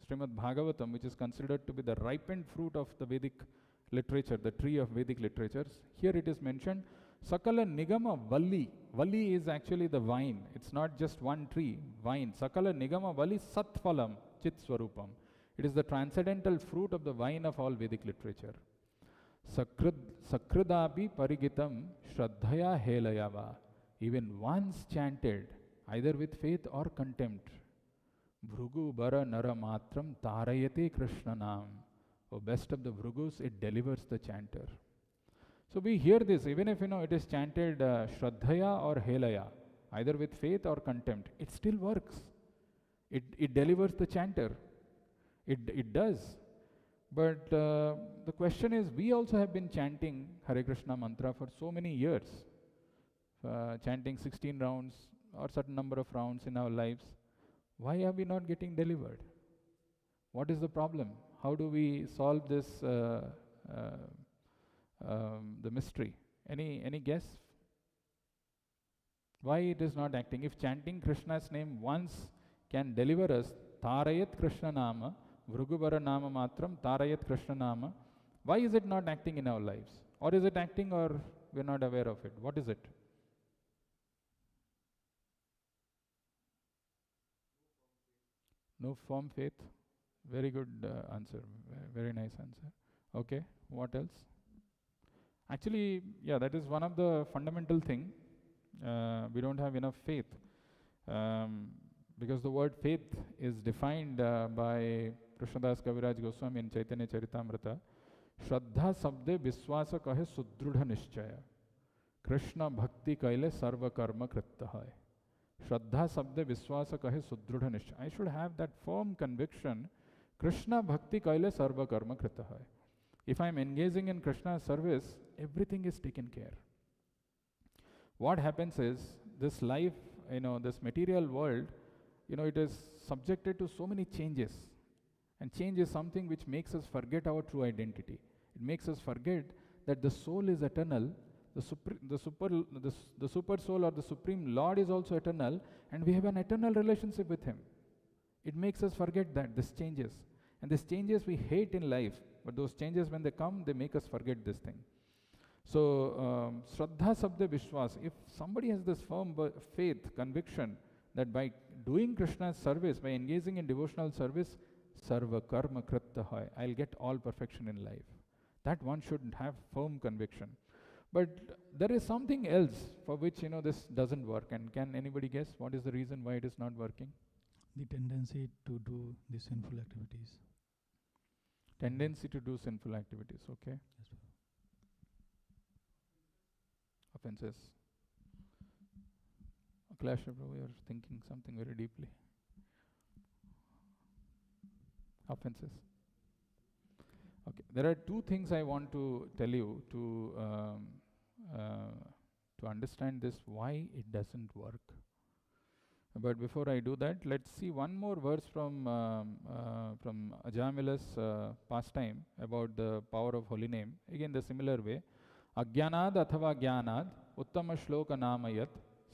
Srimad Bhagavatam, which is considered to be the ripened fruit of the Vedic literature, the tree of Vedic literatures. Here it is mentioned, Sakala Nigama Vali. Vali is actually the vine. It's not just one tree, vine. Sakala Nigama Vali Sat Phalam Chit Swarupam. It is the transcendental fruit of the vine of all Vedic literature. Sakradapi Parigitam Shraddhaya Helayava. Even once chanted, either with faith or contempt. Bhrugu Bara Nara Matram Tarayate Krishnanam. O best of the Bhrugus, it delivers the chanter. So we hear this, even if it is chanted Shraddhaya or Helaya, either with faith or contempt, it still works. It delivers the chanter. It does. But the question is, we also have been chanting Hare Krishna mantra for so many years, chanting 16 rounds or certain number of rounds in our lives. Why are we not getting delivered? What is the problem? How do we solve this the mystery. Any guess? Why it is not acting? If chanting Krishna's name once can deliver us, Tarayat Krishna Nama, Vrugubara Nama Matram, Tarayat Krishna Nama, why is it not acting in our lives? Or is it acting or we're not aware of it? What is it? No firm faith. Very good answer. Very nice answer. Okay, what else? Actually, yeah, that is one of the fundamental thing. We don't have enough faith. Because the word faith is defined by Krishnadas Kaviraj Goswami in Chaitanya Charitamrita. Shraddha sabde viswasa kahe sudrudha nishchaya. Krishna bhakti kaile sarva karma kritta hai. Shraddha sabde viswasa kahe sudrudha nishchaya. I should have that firm conviction. Krishna bhakti kaile sarva karma kritta hai. If I am engaging in Krishna's service, everything is taken care. What happens is, this life, this material world, it is subjected to so many changes. And change is something which makes us forget our true identity. It makes us forget that the soul is eternal, the super soul or the Supreme Lord is also eternal, and we have an eternal relationship with Him. It makes us forget that, this changes. And these changes we hate in life, but those changes when they come, they make us forget this thing. So, Shraddha Sabda Vishwas, if somebody has this firm faith, conviction, that by doing Krishna's service, by engaging in devotional service, Sarva Karma Kritta Hai, I'll get all perfection in life. That one should have firm conviction. But there is something else for which, this doesn't work. And can anybody guess what is the reason why it is not working? The tendency to do the sinful activities. Tendency to do sinful activities, okay. Yes, sir. Offenses. Akhilesh Prabhu, you are thinking something very deeply. Offenses. Okay, there are two things I want to tell you to understand this, why it doesn't work. But before I do that, let's see one more verse from Ajamila's pastime about the power of holy name. Again, the similar way. Agyanad athava gyanad uttama shloka namayat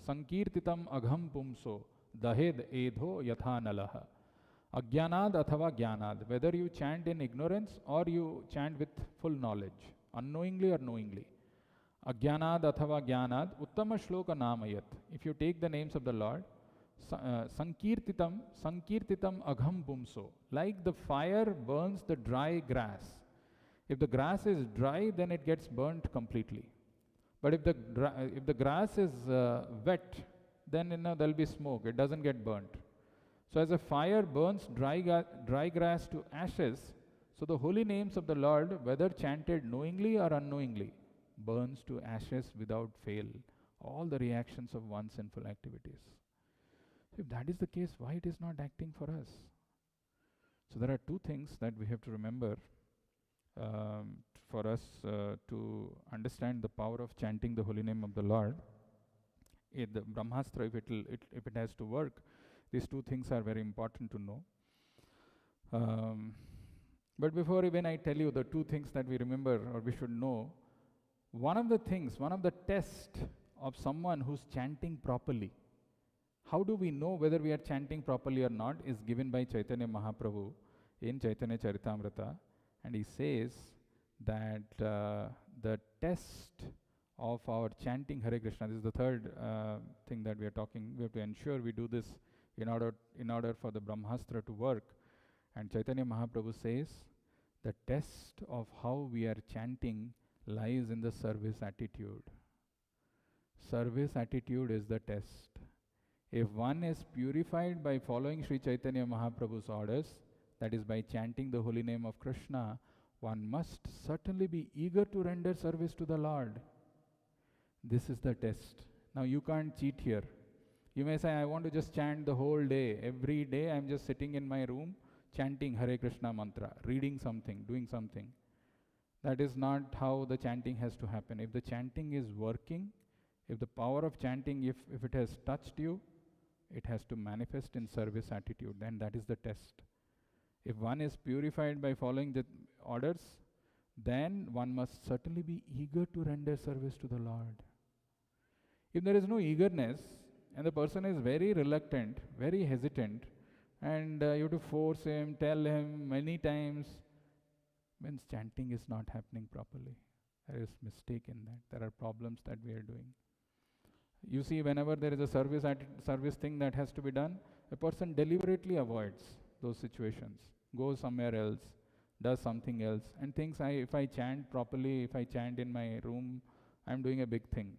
sankirtitam agham pumso dahed edho yatha nalaha. Agyanad athava gyanad, whether you chant in ignorance or you chant with full knowledge, unknowingly or knowingly. Agyanad athava gyanad uttama shloka namayat. If you take the names of the Lord, sankirtitam agham pumso, like the fire burns the dry grass. If the grass is dry, then it gets burnt completely. But if the grass is wet, then there will be smoke. It doesn't get burnt. So as a fire burns dry grass to ashes, so the holy names of the Lord, whether chanted knowingly or unknowingly, burns to ashes without fail all the reactions of one's sinful activities. So if that is the case, why it is not acting for us? So there are two things that we have to remember for us to understand the power of chanting the holy name of the Lord. The Brahmāstra, if it has to work, these two things are very important to know. But before even I tell you the two things that we remember or we should know, one of the tests of someone who's chanting properly, how do we know whether we are chanting properly or not, is given by Chaitanya Mahaprabhu in Chaitanya Charitamrita. And he says that the test of our chanting Hare Krishna, this is the third thing that we are talking, we have to ensure we do this in order for the Brahmāstra to work. And Chaitanya Mahaprabhu says, the test of how we are chanting lies in the service attitude. Service attitude is the test. If one is purified by following Sri Chaitanya Mahaprabhu's orders, that is by chanting the holy name of Krishna, one must certainly be eager to render service to the Lord. This is the test. Now you can't cheat here. You may say, I want to just chant the whole day. Every day I'm just sitting in my room chanting Hare Krishna mantra, reading something, doing something. That is not how the chanting has to happen. If the chanting is working, if the power of chanting, if it has touched you, it has to manifest in service attitude. Then that is the test. If one is purified by following the orders, then one must certainly be eager to render service to the Lord. If there is no eagerness and the person is very reluctant, very hesitant, and you have to force him, tell him many times, means chanting is not happening properly. There is mistake in that. There are problems that we are doing. You see, whenever there is a service thing that has to be done, a person deliberately avoids those situations, goes somewhere else, does something else, and thinks, if I chant properly, if I chant in my room, I'm doing a big thing.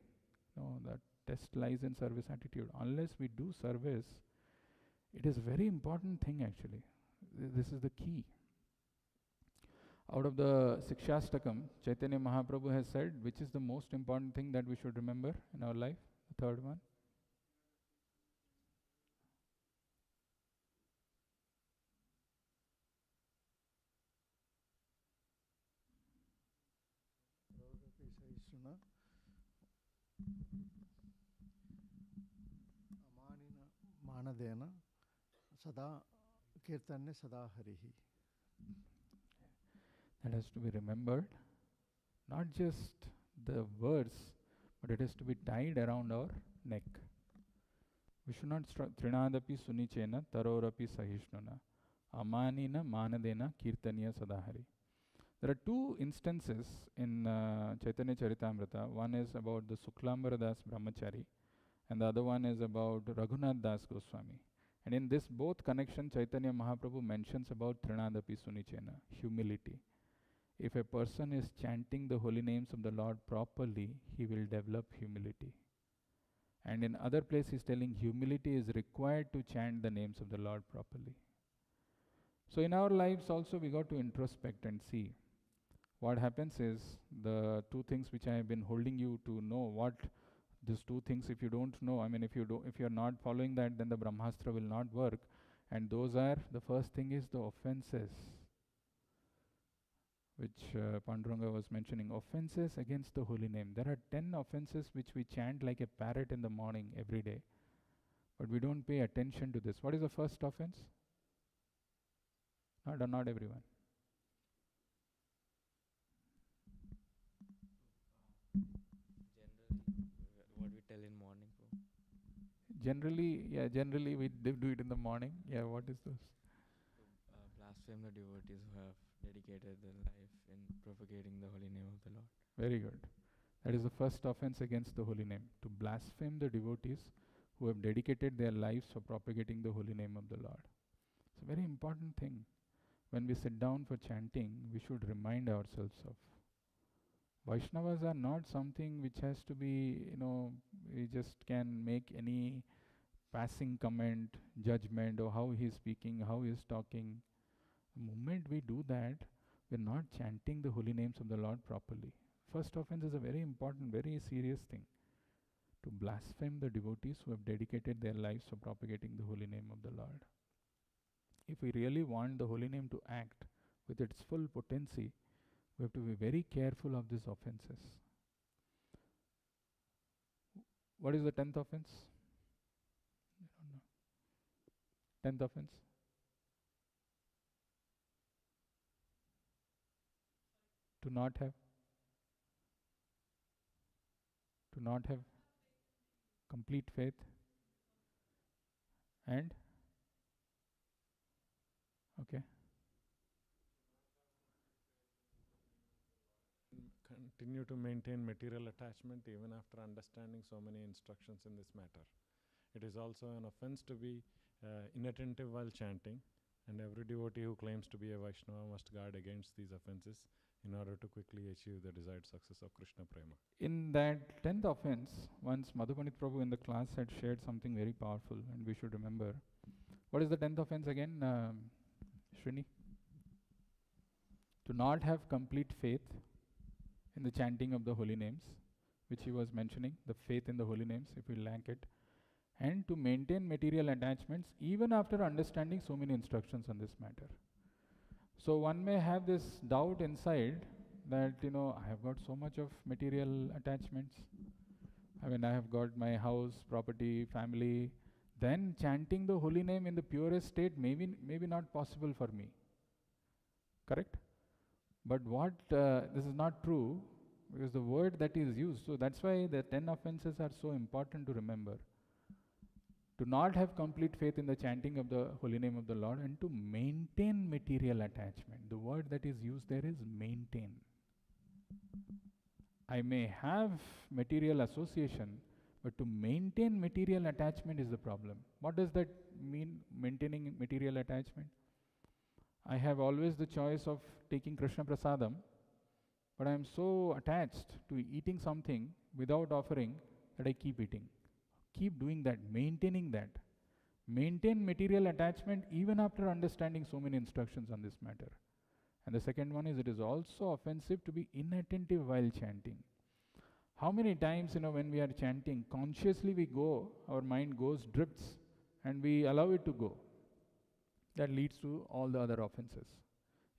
No, the test lies in service attitude. Unless we do service, it is a very important thing actually. This is the key. Out of the Sikshastakam, Chaitanya Mahaprabhu has said, which is the most important thing that we should remember in our life? The third one. Manadena Sada Kirtanya Sada Harihi. That has to be remembered. Not just the words, but it has to be tied around our neck. We should not Trinadapi Sunichena Tarorapi Sahishnuna Amanina Manadena Kirtanya Sadahari. There are two instances in Chaitanya Charitamrita. One is about the Suklambara Das Brahmachari, and the other one is about Raghunath Das Goswami. And in this both connection, Chaitanya Mahaprabhu mentions about Trinadapi Sunichena, humility. If a person is chanting the holy names of the Lord properly, he will develop humility. And in other place, he is telling humility is required to chant the names of the Lord properly. So in our lives also, we got to introspect and see. What happens is, the two things which I have been holding you to know, what these two things, if you don't know, I mean, if you are not following that, then the Brahmāstra will not work. And those are, the first thing is the offenses, which Panduranga was mentioning, offenses against the holy name. There are 10 offenses which we chant like a parrot in the morning every day, but we don't pay attention to this. What is the first offense? Not everyone. Generally, what we tell in morning. Generally we do it in the morning. Yeah, what is this? Blaspheme the devotees who have dedicated their life in propagating the holy name of the Lord. Very good. That is the first offense against the holy name, to blaspheme the devotees who have dedicated their lives for propagating the holy name of the Lord. It's a very important thing. When we sit down for chanting, we should remind ourselves of. Vaishnavas are not something which has to be, we just can make any passing comment, judgment, or how he is speaking, how he is talking. The moment we do that, we are not chanting the holy names of the Lord properly. First offense is a very important, very serious thing. To blaspheme the devotees who have dedicated their lives for propagating the holy name of the Lord. If we really want the holy name to act with its full potency, we have to be very careful of these offenses. What is the 10th offense? I don't know. 10th offense? To not have complete faith and okay. Continue to maintain material attachment even after understanding so many instructions in this matter. It is also an offense to be inattentive while chanting, and every devotee who claims to be a Vaishnava must guard against these offenses in order to quickly achieve the desired success of Krishna Prema. In that 10th offense, once Madhupanit Prabhu in the class had shared something very powerful, and we should remember. What is the 10th offense again, Srini? To not have complete faith in the chanting of the holy names, which he was mentioning, the faith in the holy names, if we lack it, and to maintain material attachments even after understanding so many instructions on this matter. So one may have this doubt inside that, I have got so much of material attachments. I mean, I have got my house, property, family. Then chanting the holy name in the purest state maybe not possible for me. Correct? But this is not true, because the word that is used, so that's why the 10 offenses are so important to remember. To not have complete faith in the chanting of the holy name of the Lord, and to maintain material attachment. The word that is used there is maintain. I may have material association, but to maintain material attachment is the problem. What does that mean, maintaining material attachment? I have always the choice of taking Krishna Prasadam, but I am so attached to eating something without offering that I keep eating. Keep doing that, maintaining that. Maintain material attachment even after understanding so many instructions on this matter. And the second one is, it is also offensive to be inattentive while chanting. How many times, when we are chanting, consciously we go, our mind goes, drifts, and we allow it to go. That leads to all the other offenses,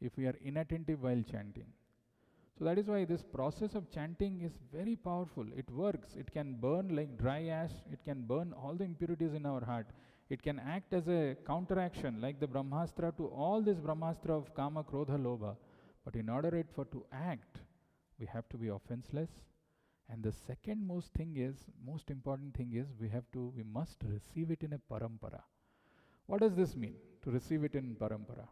if we are inattentive while chanting. So that is why this process of chanting is very powerful. It works. It can burn like dry ash. It can burn all the impurities in our heart. It can act as a counteraction, like the Brahmāstra to all this Brahmāstra of Kama, Krodha, Lobha. But in order for to act, we have to be offenseless. And the second most important thing is, we must receive it in a parampara. What does this mean, to receive it in parampara?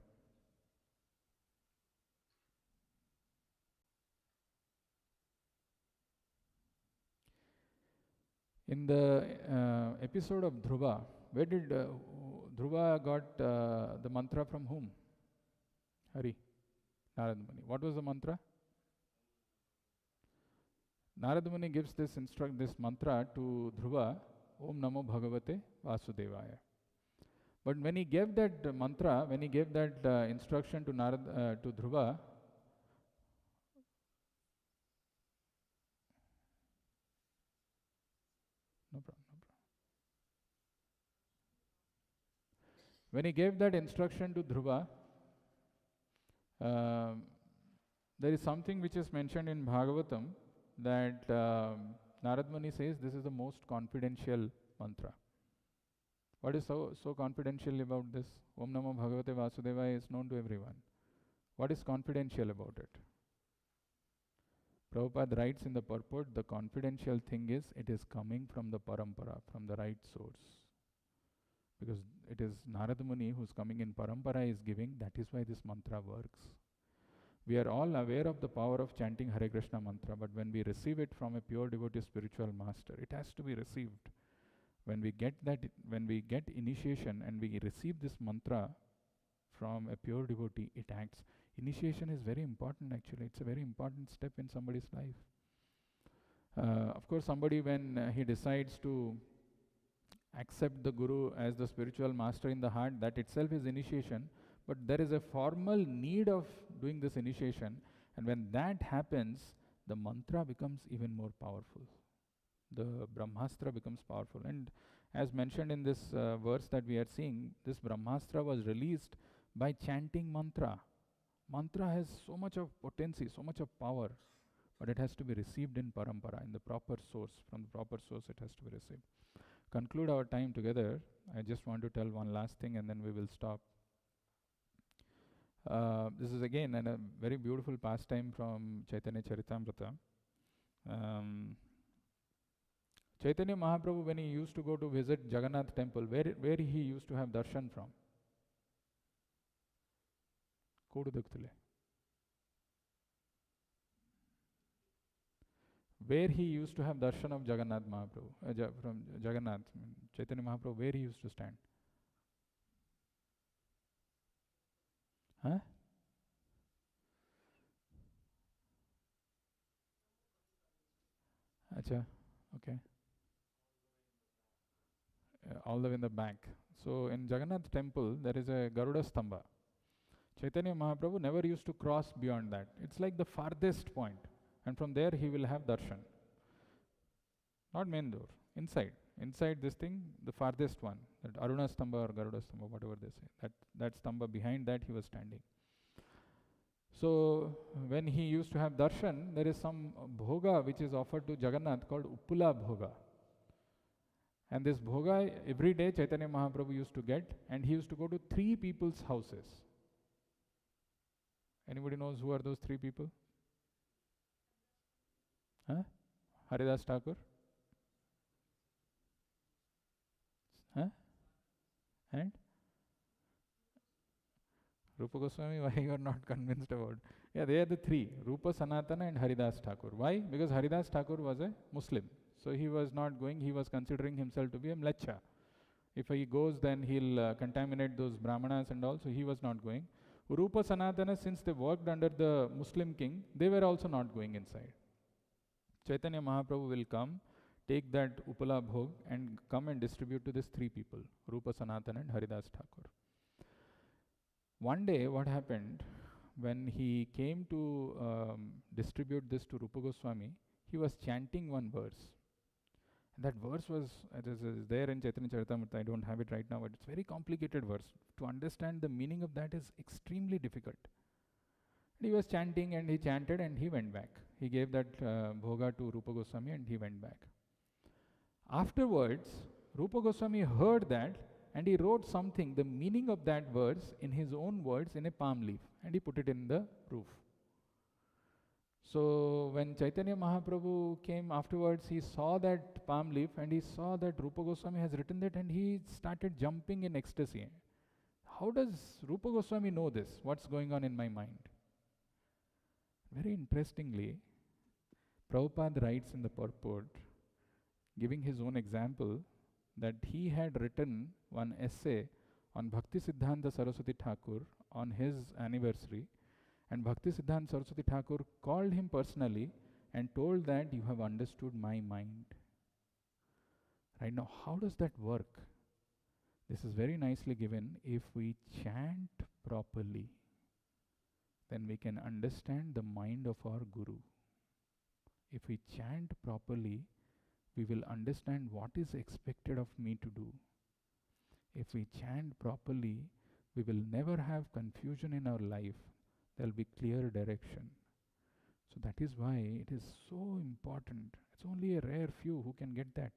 In the episode of Dhruva, where did Dhruva got the mantra from whom? Hari, Narada Muni. What was the mantra? Narada Muni gives this mantra to Dhruva, Om Namo Bhagavate Vasudevaya. But when he gave that mantra, when he gave that instruction to Dhruva, no problem. When he gave that instruction to Dhruva, there is something which is mentioned in Bhagavatam, that Narad Muni says this is the most confidential mantra. What is so confidential about this? Om Namo Bhagavate Vasudevaya is known to everyone. What is confidential about it? Prabhupada writes in the purport, the confidential thing is, it is coming from the parampara, from the right source. Because it is Narada Muni who's coming in parampara is giving, that is why this mantra works. We are all aware of the power of chanting Hare Krishna mantra, but when we receive it from a pure devotee spiritual master, it has to be received. When we get initiation and we receive this mantra from a pure devotee, it acts. Initiation is very important actually. It's a very important step in somebody's life. Of course, somebody when he decides to accept the Guru as the spiritual master in the heart, that itself is initiation. But there is a formal need of doing this initiation, and when that happens, the mantra becomes even more powerful. The Brahmāstra becomes powerful. And as mentioned in this verse that we are seeing, this Brahmāstra was released by chanting mantra. Mantra has so much of potency, so much of power, but it has to be received in parampara, in the proper source. From the proper source it has to be received. Conclude our time together. I just want to tell one last thing and then we will stop. This is again a very beautiful pastime from Chaitanya Charitamrita. Chaitanya Mahaprabhu, when he used to go to visit Jagannath temple, where he used to have darshan from? Kodudaktule. Where he used to have darshan of Jagannath Mahaprabhu, from Jagannath, Chaitanya Mahaprabhu, where he used to stand? Huh? Acha, okay. All the way in the back. So in Jagannath temple, there is a Garuda Stamba. Chaitanya Mahaprabhu never used to cross beyond that. It's like the farthest point. And from there he will have darshan. Not main door, inside. Inside this thing, the farthest one. That Aruna Stamba or Garuda Stamba, whatever they say. That Stamba, behind that he was standing. So when he used to have darshan, there is some bhoga which is offered to Jagannath called Uppula Bhoga. And this bhoga, every day Chaitanya Mahaprabhu used to get, and he used to go to 3 people's houses. Anybody knows who are those three people? Huh? Haridas Thakur? Huh? And? Rupa Goswami, why you are not convinced about? Yeah, they are the three, Rupa, Sanatana and Haridas Thakur. Why? Because Haridas Thakur was a Muslim. So he was not going, he was considering himself to be a mlecha. If he goes, then he'll contaminate those Brahmanas and all, so he was not going. Rupa, Sanatana, since they worked under the Muslim king, they were also not going inside. Chaitanya Mahaprabhu will come, take that Upala Bhog and come and distribute to these three people, Rupa, Sanatana and Haridas Thakur. One day, what happened, when he came to distribute this to Rupa Goswami, he was chanting one verse. And that verse was, it is there in Chaitanya Charitamrita, I don't have it right now, but it's a very complicated verse. To understand the meaning of that is extremely difficult. And he was chanting and he chanted and he went back. He gave that bhoga to Rupa Goswami and he went back. Afterwards, Rupa Goswami heard that and he wrote something, the meaning of that verse in his own words in a palm leaf, and he put it in the roof. So when Chaitanya Mahaprabhu came afterwards, he saw that palm leaf and he saw that Rupa Goswami has written that and he started jumping in ecstasy. How does Rupa Goswami know this? What's going on in my mind? Very interestingly, Prabhupada writes in the purport, giving his own example, that he had written one essay on Bhakti Siddhanta Saraswati Thakur on his anniversary, and Bhakti Siddhanta Saraswati Thakur called him personally and told that you have understood my mind. Right now, how does that work? This is very nicely given. If we chant properly, then we can understand the mind of our Guru. If we chant properly, we will understand what is expected of me to do. If we chant properly, we will never have confusion in our life. There will be clear direction. So that is why it is so important. It's only a rare few who can get that.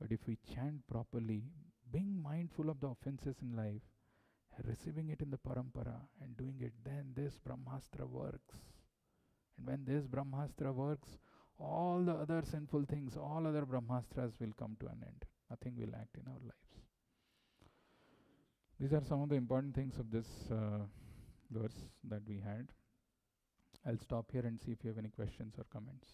But if we chant properly, being mindful of the offenses in life, receiving it in the parampara and doing it, then this Brahmāstra works. And when this Brahmāstra works, all the other sinful things, all other Brahmāstras will come to an end. Nothing will act in our lives. These are some of the important things of this verse that we had. I'll stop here and see if you have any questions or comments.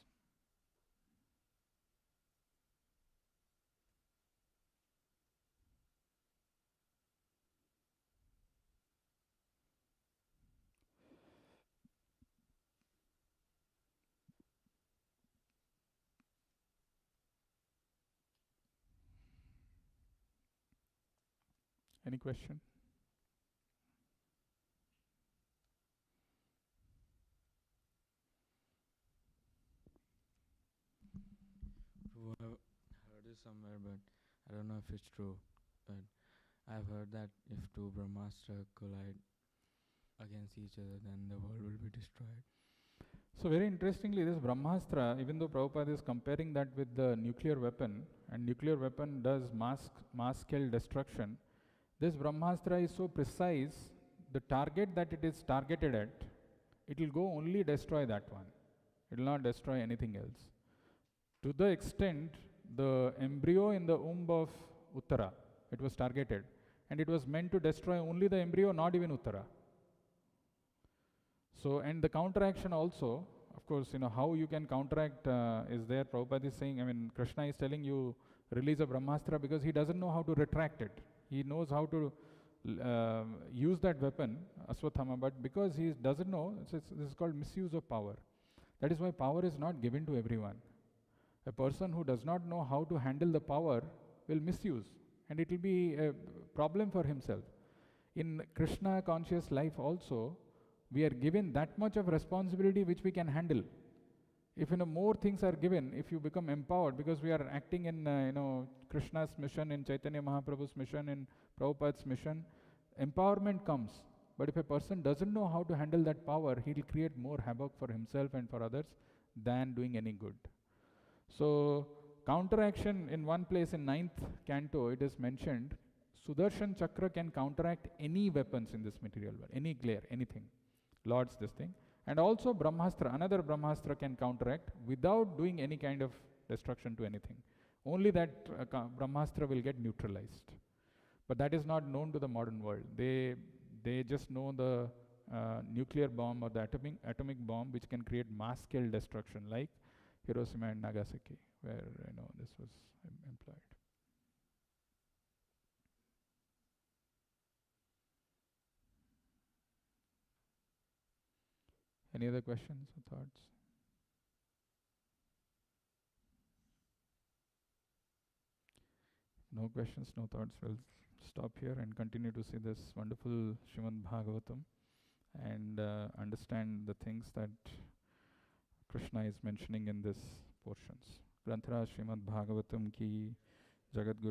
Any question? I've heard this somewhere, but I don't know if it's true. But I've heard that if two Brahmāstra collide against each other, then the world will be destroyed. So very interestingly, this Brahmāstra, even though Prabhupada is comparing that with the nuclear weapon, and nuclear weapon does mass-scale destruction, this Brahmāstra is so precise, the target that it is targeted at, it will go only destroy that one. It will not destroy anything else. To the extent, the embryo in the womb of Uttara, it was targeted, and it was meant to destroy only the embryo, not even Uttara. So, and the counteraction also, of course, how you can counteract is there. Prabhupada is saying, Krishna is telling you, release a Brahmāstra because he doesn't know how to retract it. He knows how to use that weapon, Aswathama, but because he doesn't know, this is called misuse of power. That is why power is not given to everyone. A person who does not know how to handle the power will misuse, and it will be a problem for himself. In Krishna conscious life also, we are given that much of responsibility which we can handle. If more things are given, if you become empowered, because we are acting in Krishna's mission, in Chaitanya Mahaprabhu's mission, in Prabhupada's mission, empowerment comes. But if a person doesn't know how to handle that power, he will create more havoc for himself and for others than doing any good. So counteraction in one place in 9th canto, it is mentioned, Sudarshan Chakra can counteract any weapons in this material world, any glare, anything. Lord's this thing. And also Brahmāstra, another Brahmāstra can counteract without doing any kind of destruction to anything. Only that Brahmāstra will get neutralized. But that is not known to the modern world. They just know the nuclear bomb or the atomic bomb, which can create mass scale destruction, like Hiroshima and Nagasaki, where this was employed. Any other questions or thoughts? No questions, no thoughts. We'll stop here and continue to see this wonderful Srimad Bhagavatam and understand the things that Krishna is mentioning in this portions. Granthara Srimad Bhagavatam ki Jagat Guru